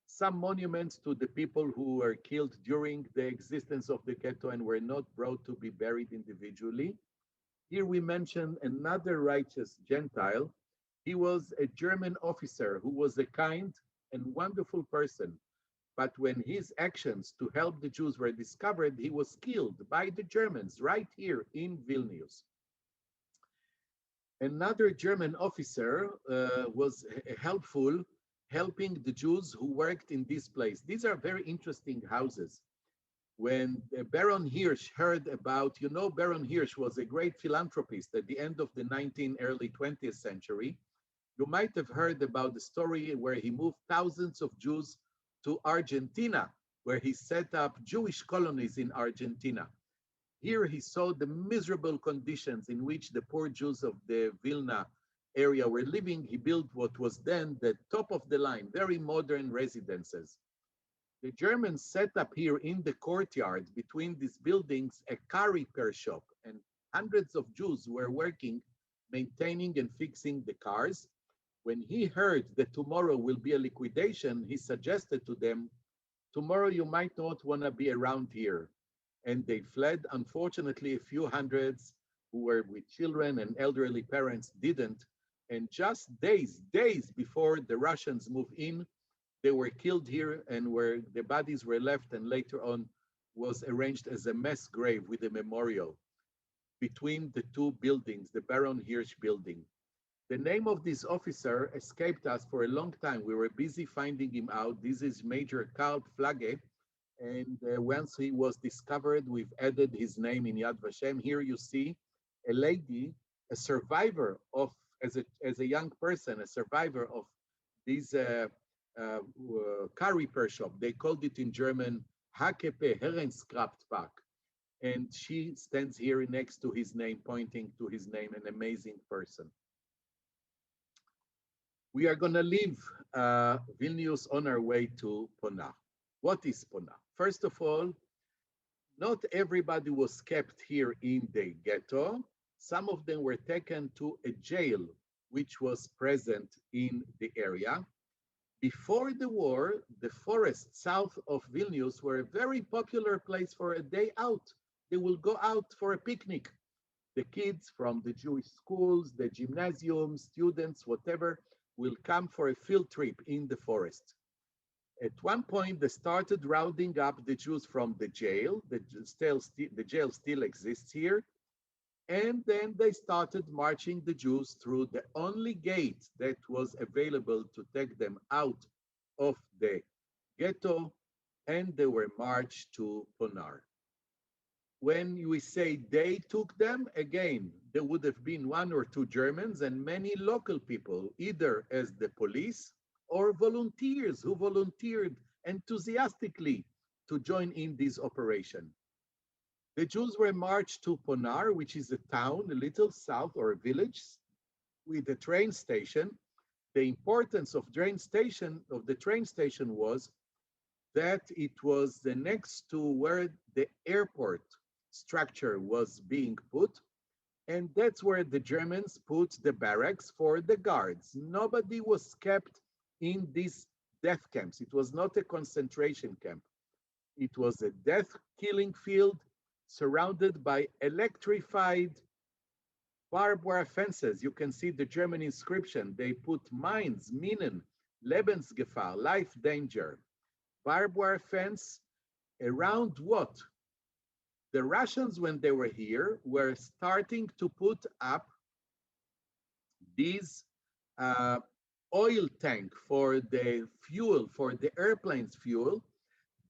B: Some monuments to the people who were killed during the existence of the ghetto and were not brought to be buried individually. Here we mention another righteous Gentile. He was a German officer who was a kind and wonderful person. But when his actions to help the Jews were discovered, he was killed by the Germans right here in Vilnius. Another German officer was helpful, helping the Jews who worked in this place. These are very interesting houses. When Baron Hirsch heard about, you know, Baron Hirsch was a great philanthropist at the end of the 19th, early 20th century. You might have heard about the story where he moved thousands of Jews to Argentina, where he set up Jewish colonies in Argentina. Here he saw the miserable conditions in which the poor Jews of the Vilna area were living. He built what was then the top of the line, very modern residences. The Germans set up here in the courtyard between these buildings a car repair shop, and hundreds of Jews were working, maintaining and fixing the cars. When he heard that tomorrow will be a liquidation, he suggested to them, tomorrow you might not want to be around here. And they fled. Unfortunately, a few hundreds who were with children and elderly parents didn't. And just days before the Russians moved in, they were killed here, and where the bodies were left and later on was arranged as a mass grave with a memorial between the two buildings, the Baron Hirsch building. The name of this officer escaped us for a long time. We were busy finding him out. This is Major Karl Flagge. And once he was discovered, we've added his name in Yad Vashem. Here you see a lady, a survivor of, as a young person, a survivor of this car repair shop. They called it in German, HKP, Herrenskraftwerk. And she stands here next to his name, pointing to his name, an amazing person. We are going to leave Vilnius on our way to Ponar. What is Ponar? First of all, not everybody was kept here in the ghetto. Some of them were taken to a jail which was present in the area. Before the war, the forests south of Vilnius were a very popular place for a day out. They will go out for a picnic. The kids from the Jewish schools, the gymnasium, students, whatever, will come for a field trip in the forest. At one point, they started rounding up the Jews from the jail. The jail still exists here. And then they started marching the Jews through the only gate that was available to take them out of the ghetto, and they were marched to Ponar. When we say they took them, again, there would have been one or two Germans and many local people, either as the police or volunteers who volunteered enthusiastically to join in this operation. The Jews were marched to Ponar, which is a town a little south or a village with a train station. The importance of the train station was that it was the next to where the airport structure was being put, and that's where the Germans put the barracks for the guards. Nobody was kept in these death camps. It was not a concentration camp. It was a death killing field surrounded by electrified barbed wire fences. You can see the German inscription. They put mines, Minen, Lebensgefahr, life danger. Barbed wire fence around what? The Russians, when they were here, were starting to put up these oil tank for the fuel, for the airplane's fuel.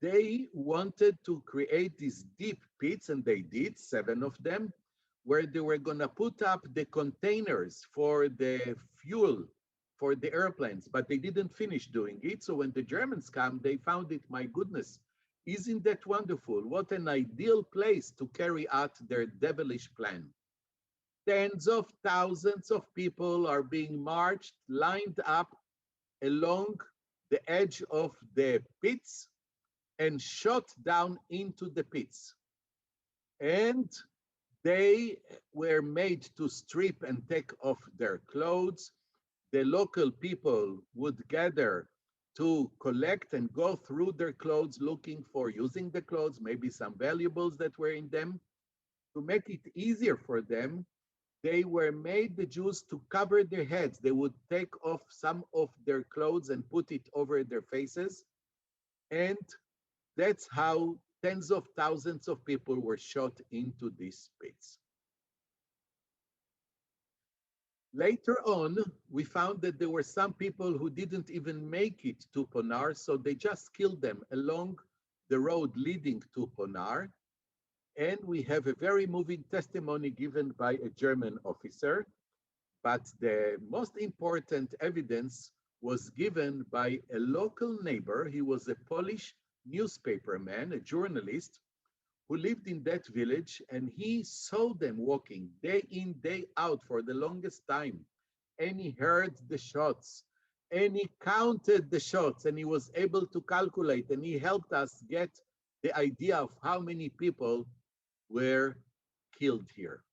B: They wanted to create these deep pits, and they did, 7 of them, where they were going to put up the containers for the fuel for the airplanes, but they didn't finish doing it. So when the Germans come, they found it, my goodness, isn't that wonderful? What an ideal place to carry out their devilish plan. Tens of thousands of people are being marched, lined up along the edge of the pits and shot down into the pits. And they were made to strip and take off their clothes. The local people would gather to collect and go through their clothes, looking for using the clothes, maybe some valuables that were in them. To make it easier for them, they were made, the Jews, to cover their heads. They would take off some of their clothes and put it over their faces. And that's how tens of thousands of people were shot into these pits. Later on, we found that there were some people who didn't even make it to Ponar, so they just killed them along the road leading to Ponar. And we have a very moving testimony given by a German officer. But the most important evidence was given by a local neighbor. He was a Polish newspaperman, a journalist, who lived in that village, and he saw them walking day in, day out for the longest time. And he heard the shots, and he counted the shots, and he was able to calculate, and he helped us get the idea of how many people were killed here.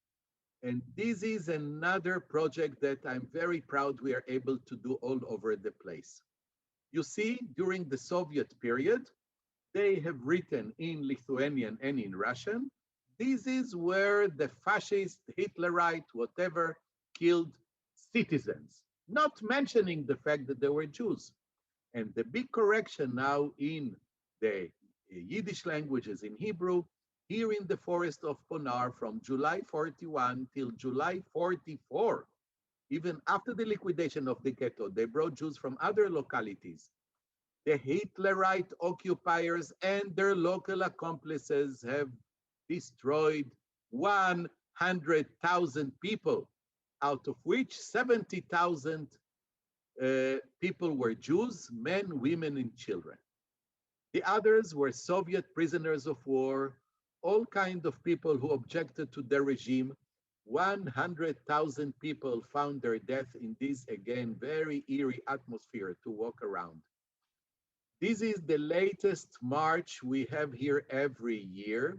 B: And this is another project that I'm very proud we are able to do all over the place. You see, during the Soviet period, they have written in Lithuanian and in Russian, this is where the fascist, Hitlerite, whatever, killed citizens, not mentioning the fact that they were Jews. And the big correction now in the Yiddish languages, in Hebrew, here in the forest of Ponar from July 41 till July 44, even after the liquidation of the ghetto, they brought Jews from other localities. The Hitlerite occupiers and their local accomplices have destroyed 100,000 people, out of which 70,000 people were Jews, men, women, and children. The others were Soviet prisoners of war, all kinds of people who objected to the regime. 100,000 people found their death in this, again, very eerie atmosphere to walk around. This is the latest march we have here every year.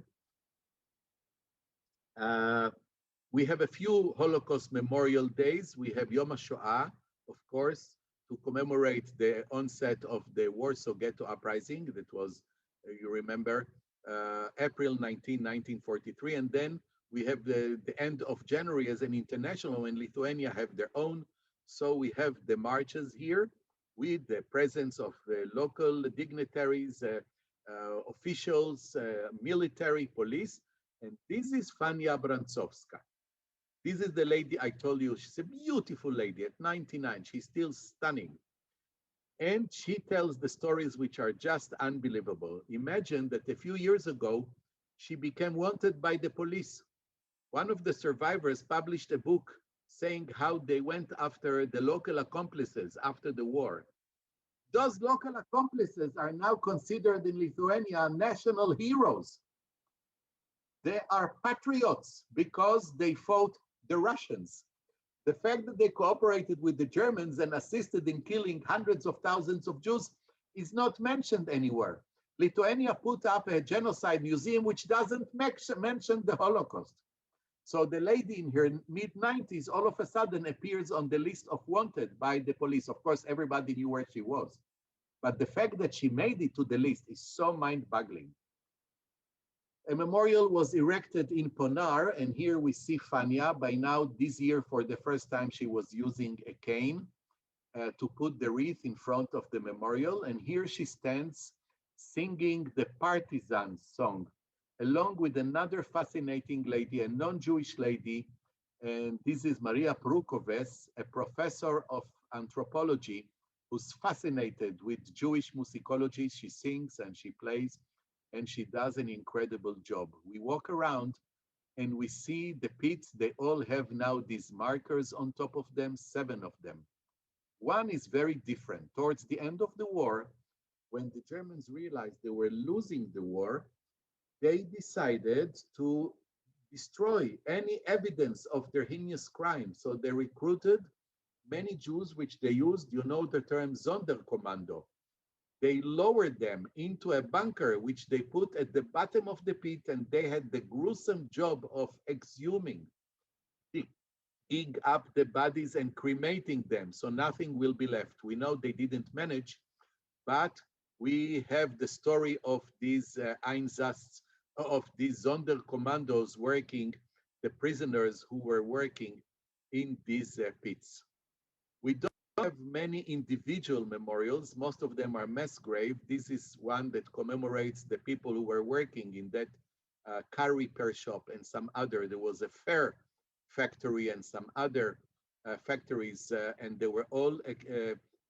B: We have a few Holocaust memorial days. We have Yom HaShoah, of course, to commemorate the onset of the Warsaw Ghetto Uprising. That was, you remember, April 1943. And then we have the end of January as an international when Lithuania have their own. So we have the marches here with the presence of local dignitaries, officials, military, police. And this is Fania Brantsovska. This is the lady I told you. She's a beautiful lady at 99. She's still stunning. And she tells the stories which are just unbelievable. Imagine that a few years ago, she became wanted by the police. One of the survivors published a book saying how they went after the local accomplices after the war. Those local accomplices are now considered in Lithuania national heroes. They are patriots because they fought the Russians. The fact that they cooperated with the Germans and assisted in killing hundreds of thousands of Jews is not mentioned anywhere. Lithuania put up a genocide museum which doesn't mention the Holocaust. So the lady in her mid-90s all of a sudden appears on the list of wanted by the police. Of course, everybody knew where she was. But the fact that she made it to the list is so mind-boggling. A memorial was erected in Ponar, and here we see Fania. By now, this year, for the first time, she was using a cane to put the wreath in front of the memorial. And here she stands singing the Partisan song, along with another fascinating lady, a non-Jewish lady. And this is Maria Prukoves, a professor of anthropology who's fascinated with Jewish musicology. She sings and she plays, and she does an incredible job. We walk around and we see the pits. They all have now these markers on top of them, 7 of them. One is very different. Towards the end of the war, when the Germans realized they were losing the war, they decided to destroy any evidence of their heinous crime. So they recruited many Jews, which they used, you know the term Sonderkommando. They lowered them into a bunker, which they put at the bottom of the pit, and they had the gruesome job of exhuming, dig up the bodies and cremating them, so nothing will be left. We know they didn't manage, but we have the story of these Einsatzs, of these Sonderkommandos working, the prisoners who were working in these pits. We don't have many individual memorials. Most of them are mass grave. This is one that commemorates the people who were working in that car repair shop and some other. There was a fair factory and some other factories, and they were all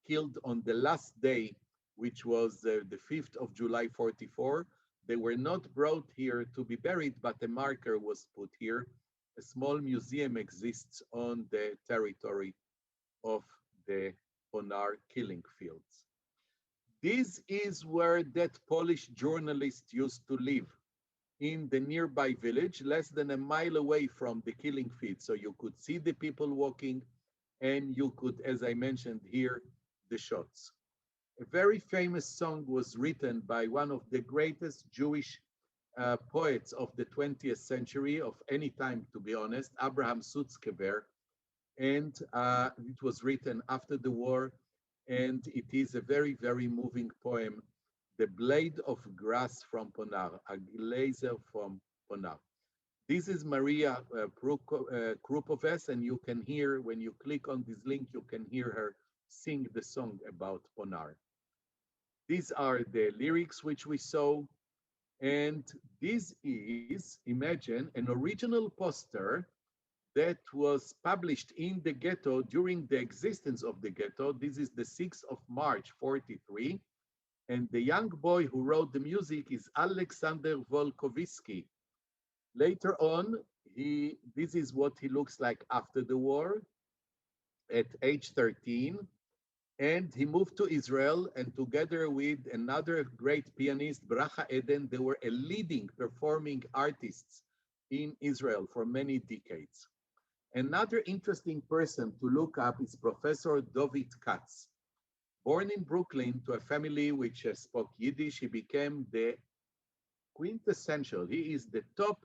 B: killed on the last day, which was the 5th of July, 44. They were not brought here to be buried, but a marker was put here. A small museum exists on the territory of the Ponar killing fields. This is where that Polish journalist used to live, in the nearby village, less than a mile away from the killing field. So you could see the people walking, and you could, as I mentioned, hear the shots. A very famous song was written by one of the greatest Jewish poets of the 20th century, of any time, to be honest, Abraham Sutzkever. And it was written after the war, and it is a very, very moving poem, The Blade of Grass from Ponar, a glazer from Ponar. This is Maria Krupoves, and you can hear, when you click on this link, you can hear her sing the song about Ponar. These are the lyrics which we saw, and this is, imagine, an original poster that was published in the ghetto during the existence of the ghetto. This is the 6th of March, 43. And the young boy who wrote the music is Alexander Volkovitsky. Later on, this is what he looks like after the war at age 13. And he moved to Israel, and together with another great pianist, Bracha Eden, they were a leading performing artists in Israel for many decades. Another interesting person to look up is Professor David Katz. Born in Brooklyn to a family which spoke Yiddish, he became the quintessential. He is the top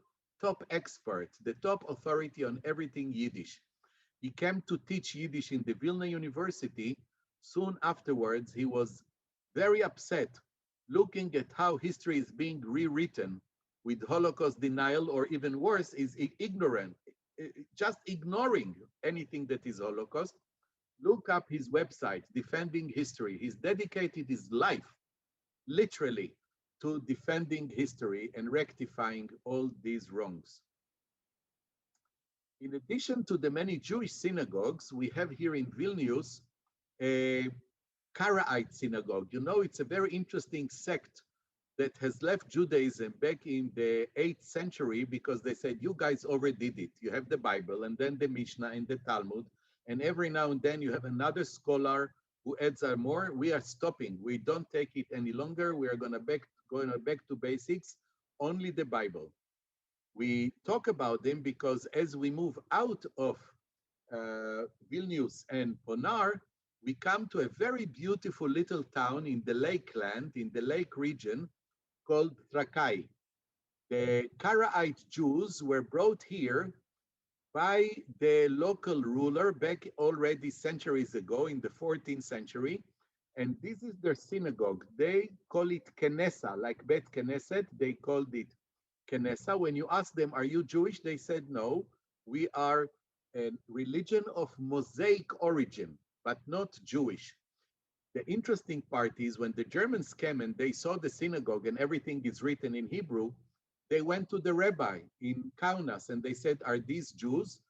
B: expert, the top authority on everything Yiddish. He came to teach Yiddish in the Vilna University. Soon afterwards, he was very upset looking at how history is being rewritten with Holocaust denial, or even worse, is ignorant, just ignoring anything that is Holocaust. Look up his website, Defending History. He's dedicated his life, literally, to defending history and rectifying all these wrongs. In addition to the many Jewish synagogues, we have here in Vilnius a Karaite synagogue. You know, it's a very interesting sect that has left Judaism back in the 8th century because they said, you guys overdid it. You have the Bible and then the Mishnah and the Talmud, and every now and then you have another scholar who adds more. We are stopping. We don't take it any longer. We are going back to basics, only the Bible. We talk about them because as we move out of Vilnius and Ponar, we come to a very beautiful little town in the lakeland, in the lake region, called Trakai. The Karaite Jews were brought here by the local ruler back already centuries ago in the 14th century. And this is their synagogue. They call it Kenesa, like Bet Knesset, they called it Kenesa. When you ask them, are you Jewish? They said, no, we are a religion of Mosaic origin, but not Jewish. The interesting part is when the Germans came and they saw the synagogue and everything is written in Hebrew, they went to the rabbi in Kaunas and they said, are these Jews?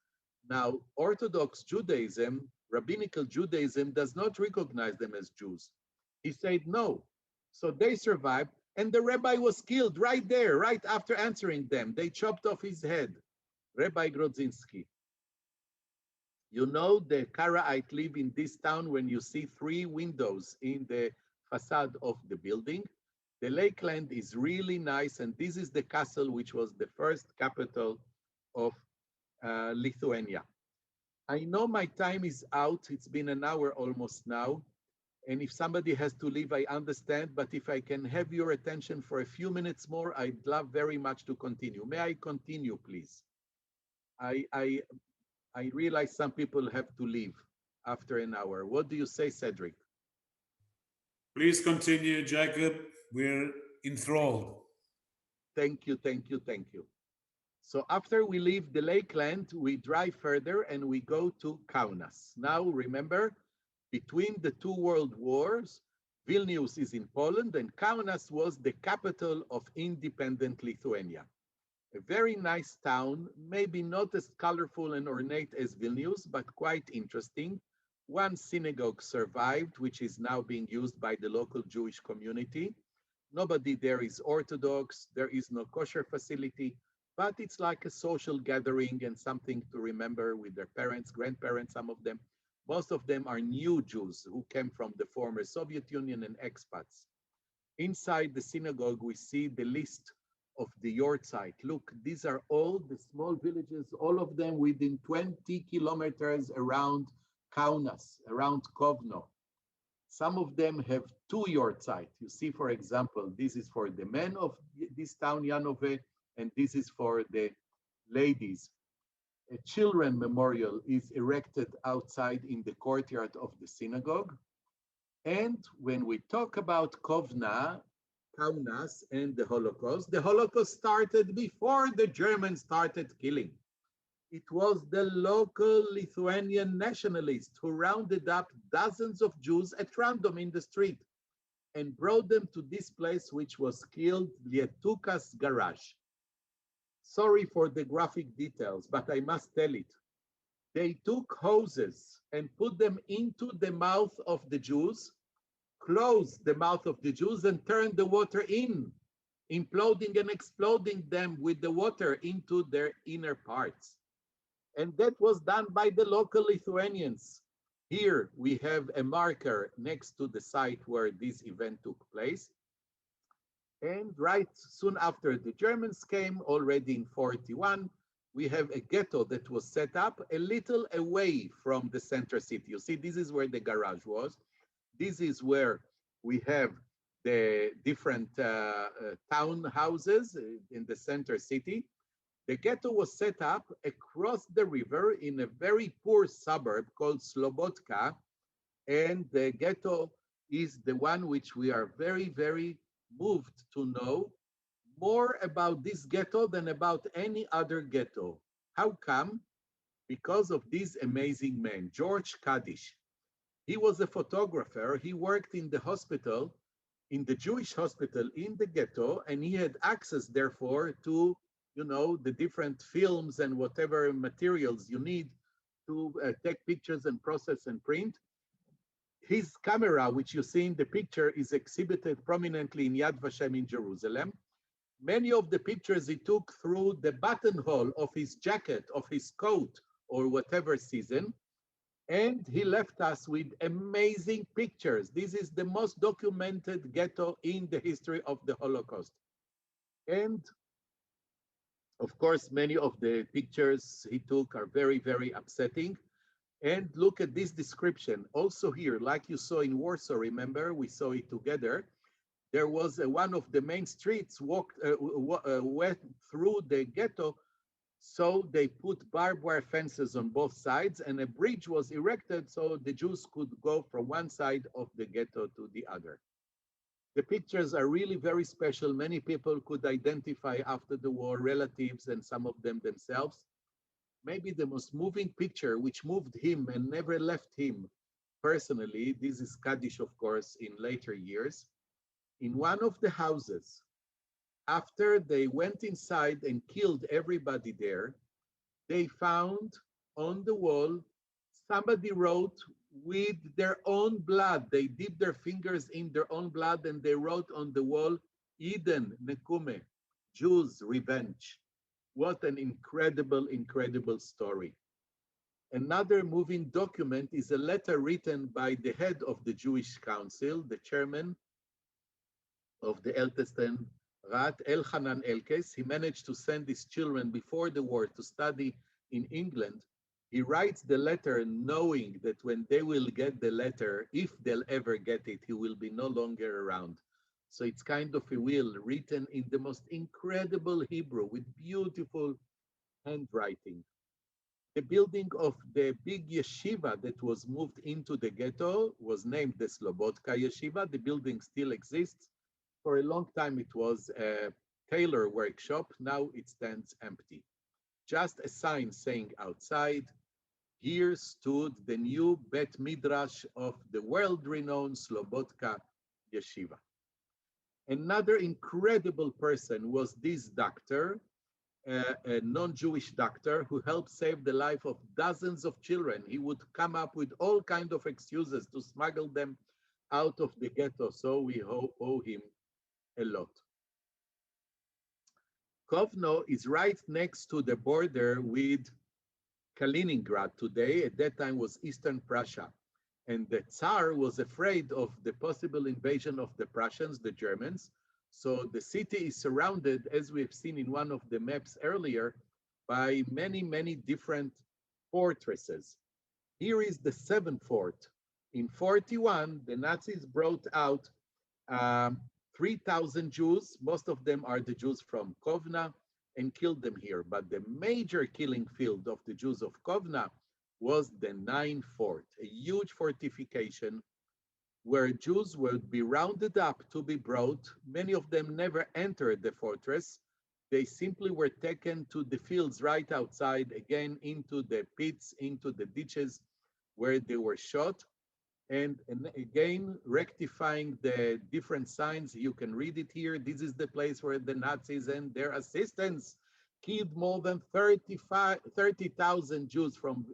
B: Now, Orthodox Judaism, Rabbinical Judaism does not recognize them as Jews. He said no. So they survived and the rabbi was killed right there, right after answering them. They chopped off his head, Rabbi Grodzinski. You know the Karaite live in this town when you see 3 windows in the facade of the building. The lakeland is really nice, and this is the castle which was the first capital of Lithuania. I know my time is out. It's been an hour almost now. And if somebody has to leave, I understand. But if I can have your attention for a few minutes more, I'd love very much to continue. May I continue, please? I realize some people have to leave after an hour. What do you say, Cedric?
A: Please continue, Jacob. We're enthralled.
B: Thank you, thank you, thank you. So after we leave the lakeland, we drive further and we go to Kaunas. Now, remember, between the 2 world wars, Vilnius is in Poland and Kaunas was the capital of independent Lithuania. A very nice town, maybe not as colorful and ornate as Vilnius, but quite interesting. One synagogue survived, which is now being used by the local Jewish community. Nobody there is Orthodox, there is no kosher facility, but it's like a social gathering and something to remember with their parents, grandparents, some of them. Most of them are new Jews who came from the former Soviet Union and expats. Inside the synagogue, we see the list of the yahrzeit. Look, these are all the small villages, all of them within 20 kilometers around Kaunas, around Kovno. Some of them have 2 yahrzeit. You see, for example, this is for the men of this town, Janove, and this is for the ladies. A children memorial is erected outside in the courtyard of the synagogue. And when we talk about Kovna, Kaunas, and the Holocaust started before the Germans started killing. It was the local Lithuanian nationalists who rounded up dozens of Jews at random in the street and brought them to this place, which was called Lietukas Garage. Sorry for the graphic details, but I must tell it. They took hoses and put them into the mouth of the Jews, closed the mouth of the Jews and turned the water in, imploding and exploding them with the water into their inner parts. And that was done by the local Lithuanians. Here we have a marker next to the site where this event took place. And right soon after the Germans came, already in 41, we have a ghetto that was set up a little away from the center city. You see, this is where the garage was. This is where we have the different townhouses in the center city. The ghetto was set up across the river in a very poor suburb called Slobodka, and the ghetto is the one which we are very, very moved to know more about this ghetto than about any other ghetto. How come? Because of this amazing man, George Kadish. He was a photographer. He worked in the hospital, in the Jewish hospital in the ghetto, and he had access, therefore, to, you know, the different films and whatever materials you need to take pictures and process and print. His camera, which you see in the picture, is exhibited prominently in Yad Vashem in Jerusalem. Many of the pictures he took through the buttonhole of his jacket, of his coat, or whatever season. And he left us with amazing pictures. This is the most documented ghetto in the history of the Holocaust. And of course, many of the pictures he took are very, very upsetting. And look at this description. Also here, like you saw in Warsaw, remember, we saw it together. There was one of the main streets went through the ghetto, so they put barbed wire fences on both sides, and a bridge was erected so the Jews could go from one side of the ghetto to the other. The pictures are really very special. Many people could identify after the war relatives and some of them themselves. Maybe the most moving picture which moved him and never left him personally, this is Kadish, of course, in later years. In one of the houses, after they went inside and killed everybody there, they found on the wall, somebody wrote with their own blood. They dipped their fingers in their own blood and they wrote on the wall, Eden Nekume, Jews revenge. What an incredible, incredible story. Another moving document is a letter written by the head of the Jewish Council, the chairman of the Ältesten Rat, Elchanan Elkes. He managed to send his children before the war to study in England. He writes the letter knowing that when they will get the letter, if they'll ever get it, he will be no longer around. So it's kind of a will written in the most incredible Hebrew with beautiful handwriting. The building of the big yeshiva that was moved into the ghetto was named the Slobodka Yeshiva. The building still exists. For a long time, it was a tailor workshop. Now it stands empty. Just a sign saying outside, here stood the new Bet Midrash of the world-renowned Slobodka Yeshiva. Another incredible person was this doctor, a non-Jewish doctor who helped save the life of dozens of children. He would come up with all kinds of excuses to smuggle them out of the ghetto, so we owe him a lot. Kovno is right next to the border with Kaliningrad today. At that time was Eastern Prussia. And the Tsar was afraid of the possible invasion of the Prussians, the Germans. So the city is surrounded, as we have seen in one of the maps earlier, by many, many different fortresses. Here is the 7th fort. In 41, the Nazis brought out 3,000 Jews. Most of them are the Jews from Kovna, and killed them here. But the major killing field of the Jews of Kovna was the 9th fort, a huge fortification where Jews would be rounded up to be brought. Many of them never entered the fortress. They simply were taken to the fields right outside, again into the pits, into the ditches where they were shot. And again, rectifying the different signs, you can read it here. This is the place where the Nazis and their assistants killed more than 30,000 Jews from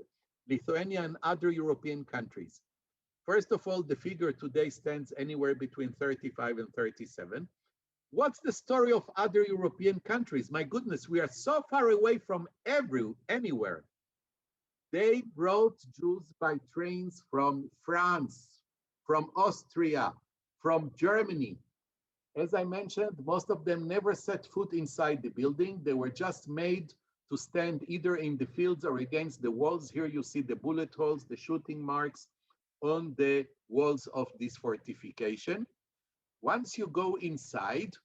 B: Lithuania and other European countries. First of all, the figure today stands anywhere between 35 and 37. What's the story of other European countries? My goodness, we are so far away from anywhere. They brought Jews by trains from France, from Austria, from Germany. As I mentioned, most of them never set foot inside the building. They were just made to stand either in the fields or against the walls. Here you see the bullet holes, the shooting marks on the walls of this fortification. Once you go inside,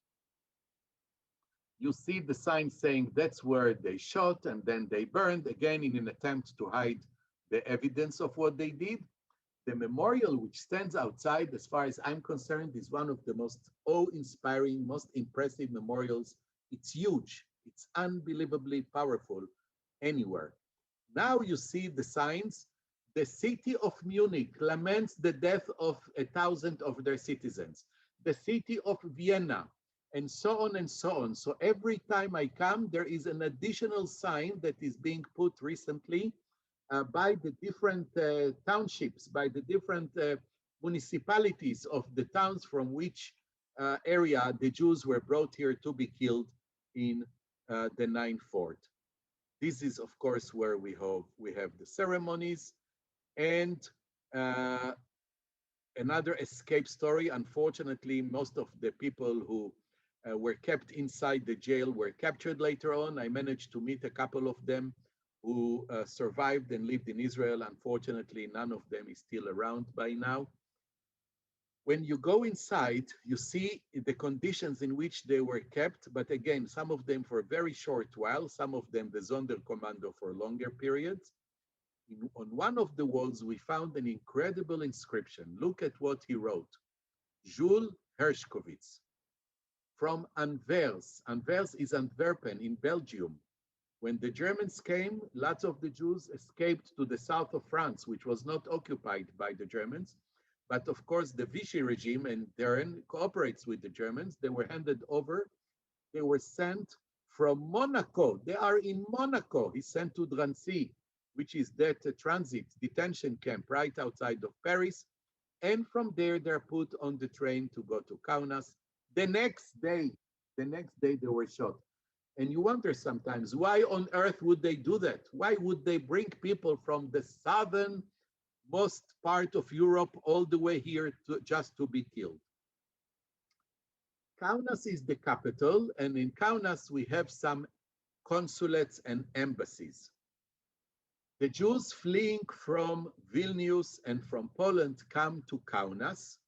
B: you see the sign saying that's where they shot and then they burned, again in an attempt to hide the evidence of what they did. The memorial which stands outside, as far as I'm concerned, is one of the most awe-inspiring, most impressive memorials. It's huge. It's unbelievably powerful anywhere. Now you see the signs. The city of Munich laments the death of 1,000 of their citizens. The city of Vienna, and so on and so on. So every time I come, there is an additional sign that is being put recently by the different townships, by the different municipalities of the towns from which area the Jews were brought here to be killed in the 9th fort. This is, of course, where we have the ceremonies. And another escape story. Unfortunately, most of the people who were kept inside the jail were captured later on. I managed to meet a couple of them who survived and lived in Israel. Unfortunately, none of them is still around by now. When you go inside, you see the conditions in which they were kept, but again, some of them for a very short while, some of them the Sonderkommando for longer periods. On one of the walls, we found an incredible inscription. Look at what he wrote. Jules Hershkovitz from Anvers. Anvers is Antwerpen in Belgium. When the Germans came, lots of the Jews escaped to the south of France, which was not occupied by the Germans. But of course, the Vichy regime and therein cooperates with the Germans. They were handed over. They were sent from Monaco. They are in Monaco. He's sent to Drancy, which is that transit detention camp right outside of Paris. And from there, they're put on the train to go to Kaunas. The next day they were shot. And you wonder sometimes, why on earth would they do that? Why would they bring people from the southernmost part of Europe all the way here just to be killed? Kaunas is the capital, and in Kaunas we have some consulates and embassies. The Jews fleeing from Vilnius and from Poland come to Kaunas,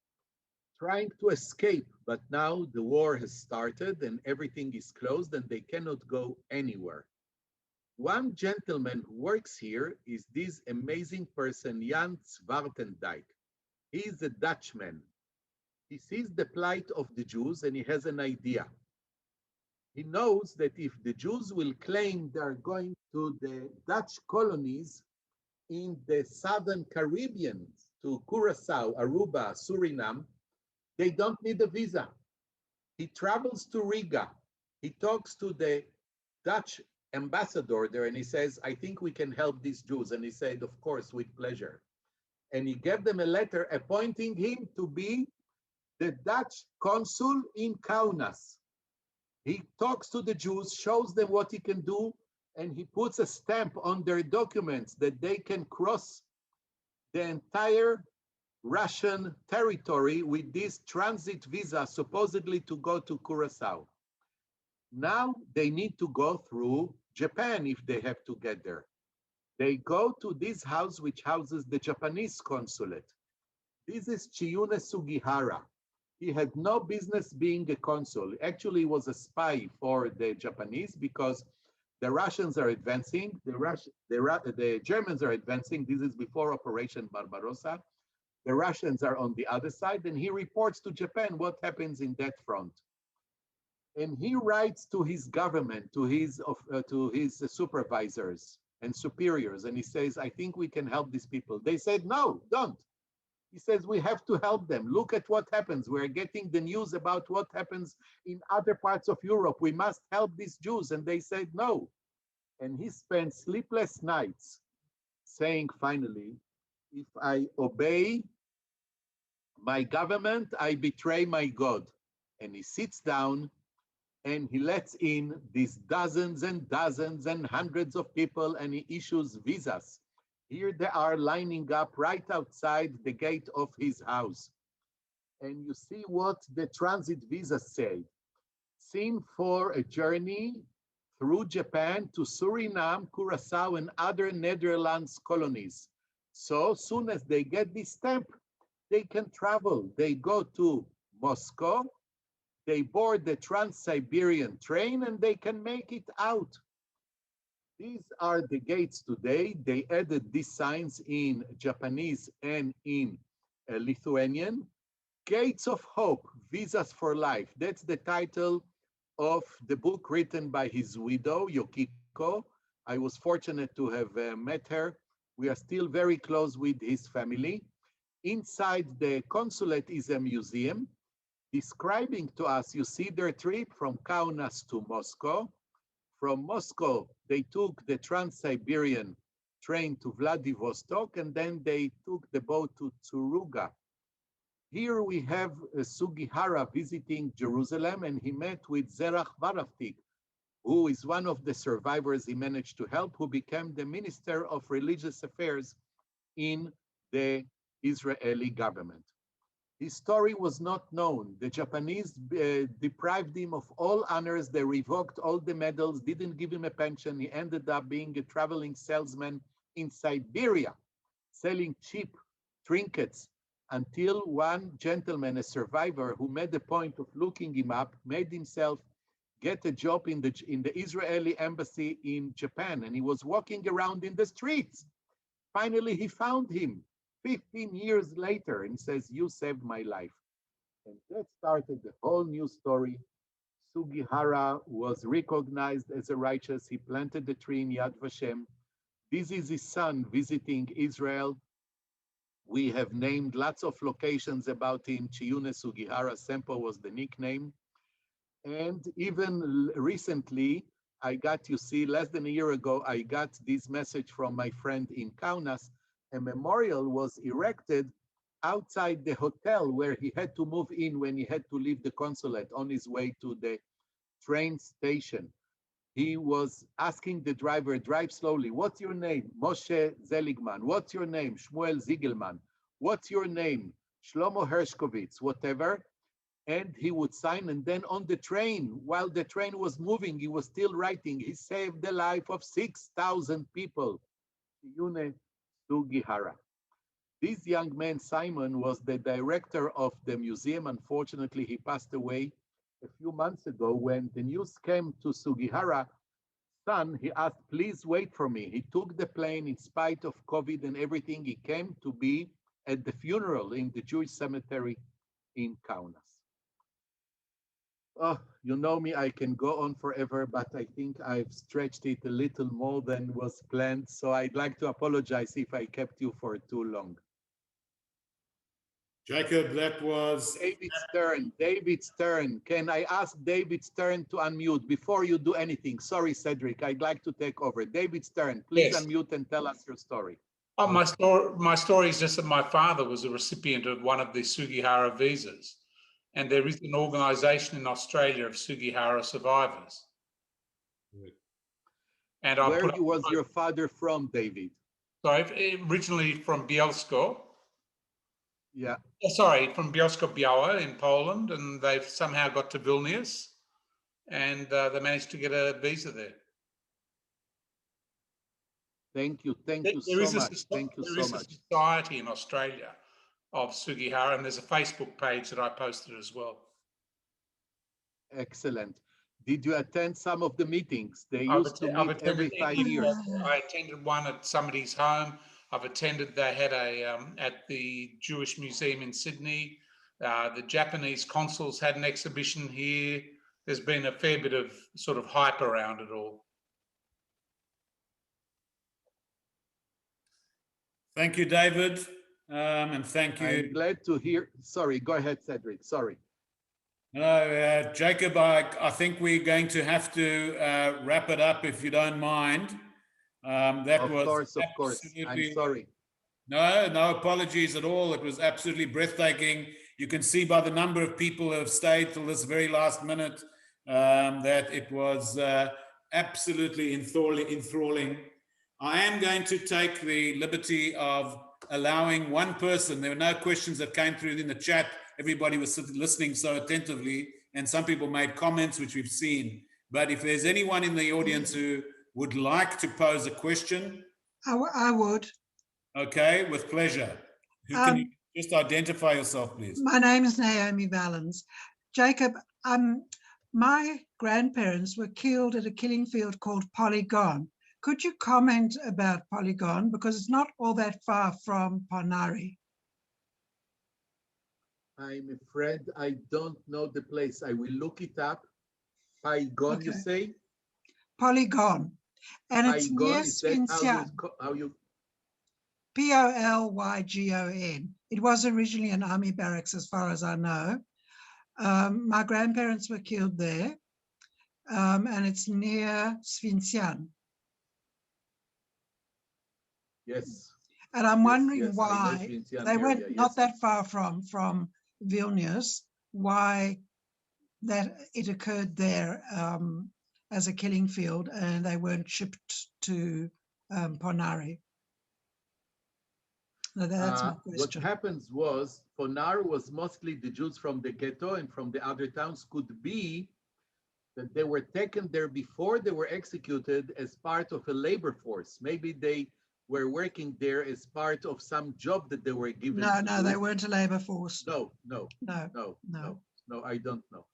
B: trying to escape, but now the war has started and everything is closed and they cannot go anywhere. One gentleman who works here is this amazing person, Jan Zwartendijk. He is a Dutchman. He sees the plight of the Jews and he has an idea. He knows that if the Jews will claim they're going to the Dutch colonies in the southern Caribbean, to Curacao, Aruba, Suriname, they don't need a visa. He travels to Riga. He talks to the Dutch ambassador there and he says, I think we can help these Jews. And he said, of course, with pleasure. And he gave them a letter appointing him to be the Dutch consul in Kaunas. He talks to the Jews, shows them what he can do, and he puts a stamp on their documents that they can cross the entire Russian territory with this transit visa, supposedly to go to Curacao. Now they need to go through Japan if they have to get there. They go to this house which houses the Japanese consulate. This is Chiyune Sugihara. He had no business being a consul. Actually, he was a spy for the Japanese because the Russians are advancing, the Germans are advancing. This is before Operation Barbarossa. The Russians are on the other side, and he reports to Japan what happens in that front. And he writes to his government, to his supervisors and superiors, and he says, I think we can help these people. They said, no, don't. He says, we have to help them. Look at what happens. We're getting the news about what happens in other parts of Europe. We must help these Jews. And they said, no. And he spent sleepless nights saying, finally, if I obey my government, I betray my God. And he sits down and he lets in these dozens and dozens and hundreds of people, and he issues visas. Here they are lining up right outside the gate of his house. And you see what the transit visas say. Seen for a journey through Japan to Suriname, Curacao, and other Netherlands colonies. So soon as they get this stamp, they can travel. They go to Moscow, they board the Trans-Siberian train, and they can make it out. These are the gates today. They added these signs in Japanese and in Lithuanian. Gates of Hope, Visas for Life. That's the title of the book written by his widow, Yokiko. I was fortunate to have met her. We are still very close with his family. Inside the consulate is a museum describing to us, you see their trip from Kaunas to Moscow. From Moscow, they took the Trans-Siberian train to Vladivostok, and then they took the boat to Tsuruga. Here we have Sugihara visiting Jerusalem, and he met with Zerach Varaftik, who is one of the survivors he managed to help, who became the Minister of Religious Affairs in the Israeli government. His story was not known. The Japanese deprived him of all honors. They revoked all the medals, didn't give him a pension. He ended up being a traveling salesman in Siberia, selling cheap trinkets, until one gentleman, a survivor, who made the point of looking him up, made himself get a job in the Israeli embassy in Japan, and he was walking around in the streets. Finally, he found him 15 years later, and he says, "You saved my life." And that started the whole new story. Sugihara was recognized as a righteous. He planted the tree in Yad Vashem. This is his son visiting Israel. We have named lots of locations about him. Chiyune Sugihara Sempo was the nickname. And even recently, I got, you see, less than a year ago, I got this message from my friend in Kaunas. A memorial was erected outside the hotel where he had to move in when he had to leave the consulate on his way to the train station. He was asking the driver, drive slowly. What's your name? Moshe Zeligman. What's your name? Shmuel Ziegelman. What's your name? Shlomo Hershkovitz, whatever. And he would sign. And then on the train, while the train was moving, he was still writing. He saved the life of 6,000 people. Chiyune Sugihara. This young man, Simon, was the director of the museum. Unfortunately, he passed away a few months ago. When the news came to Sugihara's son, he asked, "Please wait for me." He took the plane in spite of COVID and everything. He came to be at the funeral in the Jewish cemetery in Kaunas. Oh, you know me, I can go on forever, but I think I've stretched it a little more than was planned. So I'd like to apologize if I kept you for too long.
A: Jacob, that was
B: David Stern. Can I ask David Stern to unmute before you do anything? Sorry, Cedric, I'd like to take over. David Stern, please
D: Yes.
B: unmute and tell us your story.
D: Oh, my story is just that my father was a recipient of one of the Sugihara visas, and there is an organisation in Australia of Sugihara survivors. And
B: Where was your father from, David?
D: Sorry, originally from Bielsko.
B: Yeah.
D: Sorry, from Bielsko-Biała in Poland, and they've somehow got to Vilnius, and they managed to get a visa there.
B: Thank you so much. Thank you so much.
D: There is a society in Australia of Sugihara, and there's a Facebook page that I posted as well.
B: Excellent. Did you attend some of the meetings? They used to meet every 5 years.
D: I attended one at somebody's home. I've attended, they had at the Jewish Museum in Sydney. The Japanese consuls had an exhibition here. There's been a fair bit of sort of hype around it all.
A: Thank you, David, and thank you.
B: I'm glad to hear. Sorry, go ahead, Cedric. Sorry.
A: No, Jacob, I think we're going to have to wrap it up if you don't mind. Of course. I'm sorry. No apologies at all. It was absolutely breathtaking. You can see by the number of people who have stayed till this very last minute that it was absolutely enthralling. I am going to take the liberty of allowing one person. There were no questions that came through in the chat. Everybody was listening so attentively, and some people made comments, which we've seen. but if there's anyone in the audience who would like to pose a question,
E: I would.
A: okay, with pleasure. Who can you just identify yourself, please?
E: My name is Naomi Valens. Jacob, my grandparents were killed at a killing field called Polygon. Could you comment about Polygon? Because it's not all that far from Ponary.
B: I'm afraid I don't know the place. I will look it up. Polygon, you
E: Okay.
B: say?
E: Polygon. And it's
B: Polygon,
E: near
B: is that
E: Svincian.
B: how you
E: Polygon. It was originally an army barracks, as far as I know. My grandparents were killed there, and it's near Svincian.
B: Yes.
E: And I'm wondering
B: yes, I know
E: why
B: Svincian
E: they weren't
B: area,
E: not
B: yes.
E: that far from Vilnius. Why that it occurred there as a killing field, and they weren't shipped to Ponary. No, that's my
B: What
E: question.
B: happens was, Ponary was mostly the Jews from the ghetto and from the other towns. Could be that they were taken there before they were executed as part of a labor force. Maybe they were working there as part of some job that they were given.
E: No, they weren't a labor force.
B: No, I don't know.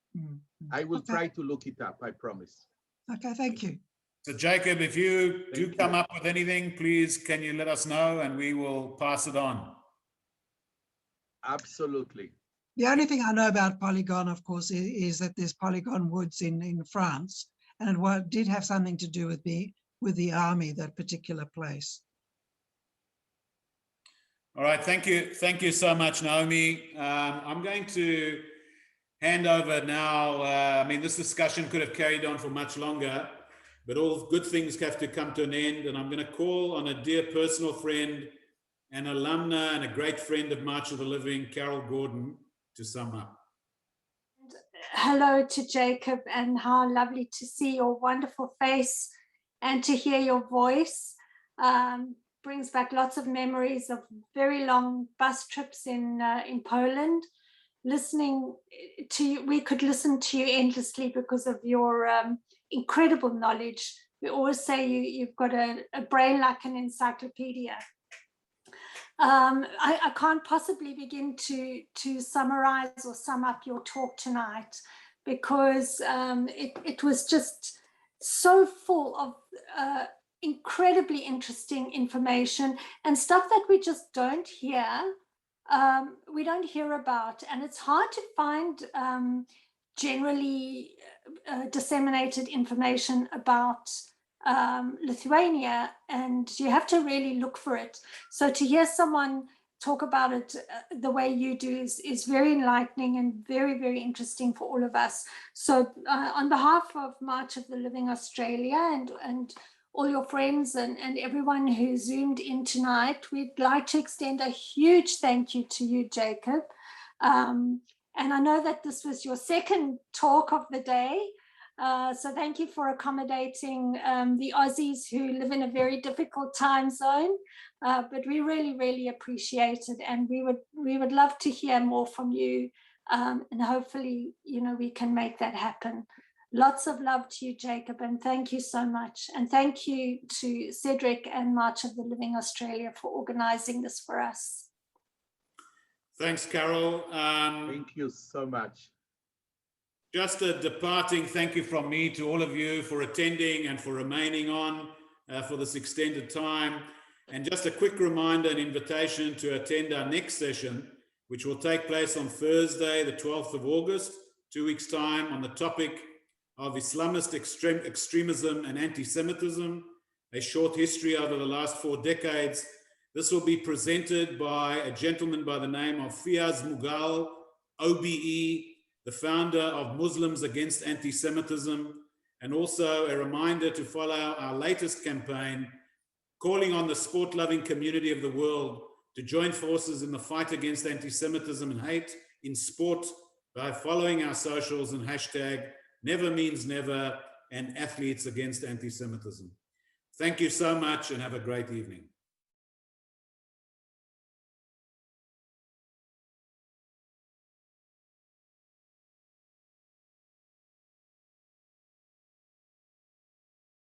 B: I will try to look it up, I promise.
E: Okay, thank you.
A: So Jacob, if you do
B: Thank
A: come
B: you.
A: up with anything, please, can you let us know and we will pass it on.
B: Absolutely.
E: The only thing I know about Polygon, of course, is that there's Polygon Woods in France, and it did have something to do with the army, that particular place.
A: All right, thank you so much, Naomi. I'm going to hand over now. I mean, this discussion could have carried on for much longer, but all good things have to come to an end, and I'm going to call on a dear personal friend, an alumna and a great friend of March of the Living, Carol Gordon, to sum up.
F: Hello to Jacob, and how lovely to see your wonderful face and to hear your voice. Brings back lots of memories of very long bus trips in Poland. Listening to you, we could listen to you endlessly because of your incredible knowledge. We always say you've got a brain like an encyclopedia. I can't possibly begin to summarize or sum up your talk tonight, because it was just so full of incredibly interesting information and stuff that we just don't hear. We don't hear about, and it's hard to find generally disseminated information about Lithuania, and you have to really look for it. So to hear someone talk about it the way you do is very enlightening and very, very interesting for all of us. So on behalf of March of the Living Australia and all your friends and everyone who zoomed in tonight, we'd like to extend a huge thank you to you, Jacob. And I know that this was your second talk of the day. So thank you for accommodating the Aussies who live in a very difficult time zone. But we really, really appreciate it. And we would love to hear more from you. And hopefully, we can make that happen. Lots of love to you, Jacob, and thank you so much. And thank you to Cedric and March of the Living Australia for organizing this for us.
A: Thanks, Carol.
B: Thank you so much.
A: Just a departing thank you from me to all of you for attending and for remaining on for this extended time. And just a quick reminder and invitation to attend our next session, which will take place on Thursday, the 12th of August, 2 weeks' time, on the topic of Islamist extremism and anti-Semitism, a short history over the last 4 decades. This will be presented by a gentleman by the name of Fiaz Mughal, OBE, the founder of Muslims Against Anti-Semitism, and also a reminder to follow our latest campaign, calling on the sport-loving community of the world to join forces in the fight against anti-Semitism and hate in sport by following our socials and hashtag Never Means Never and Athletes Against Anti-Semitism. Thank you so much and have a great evening.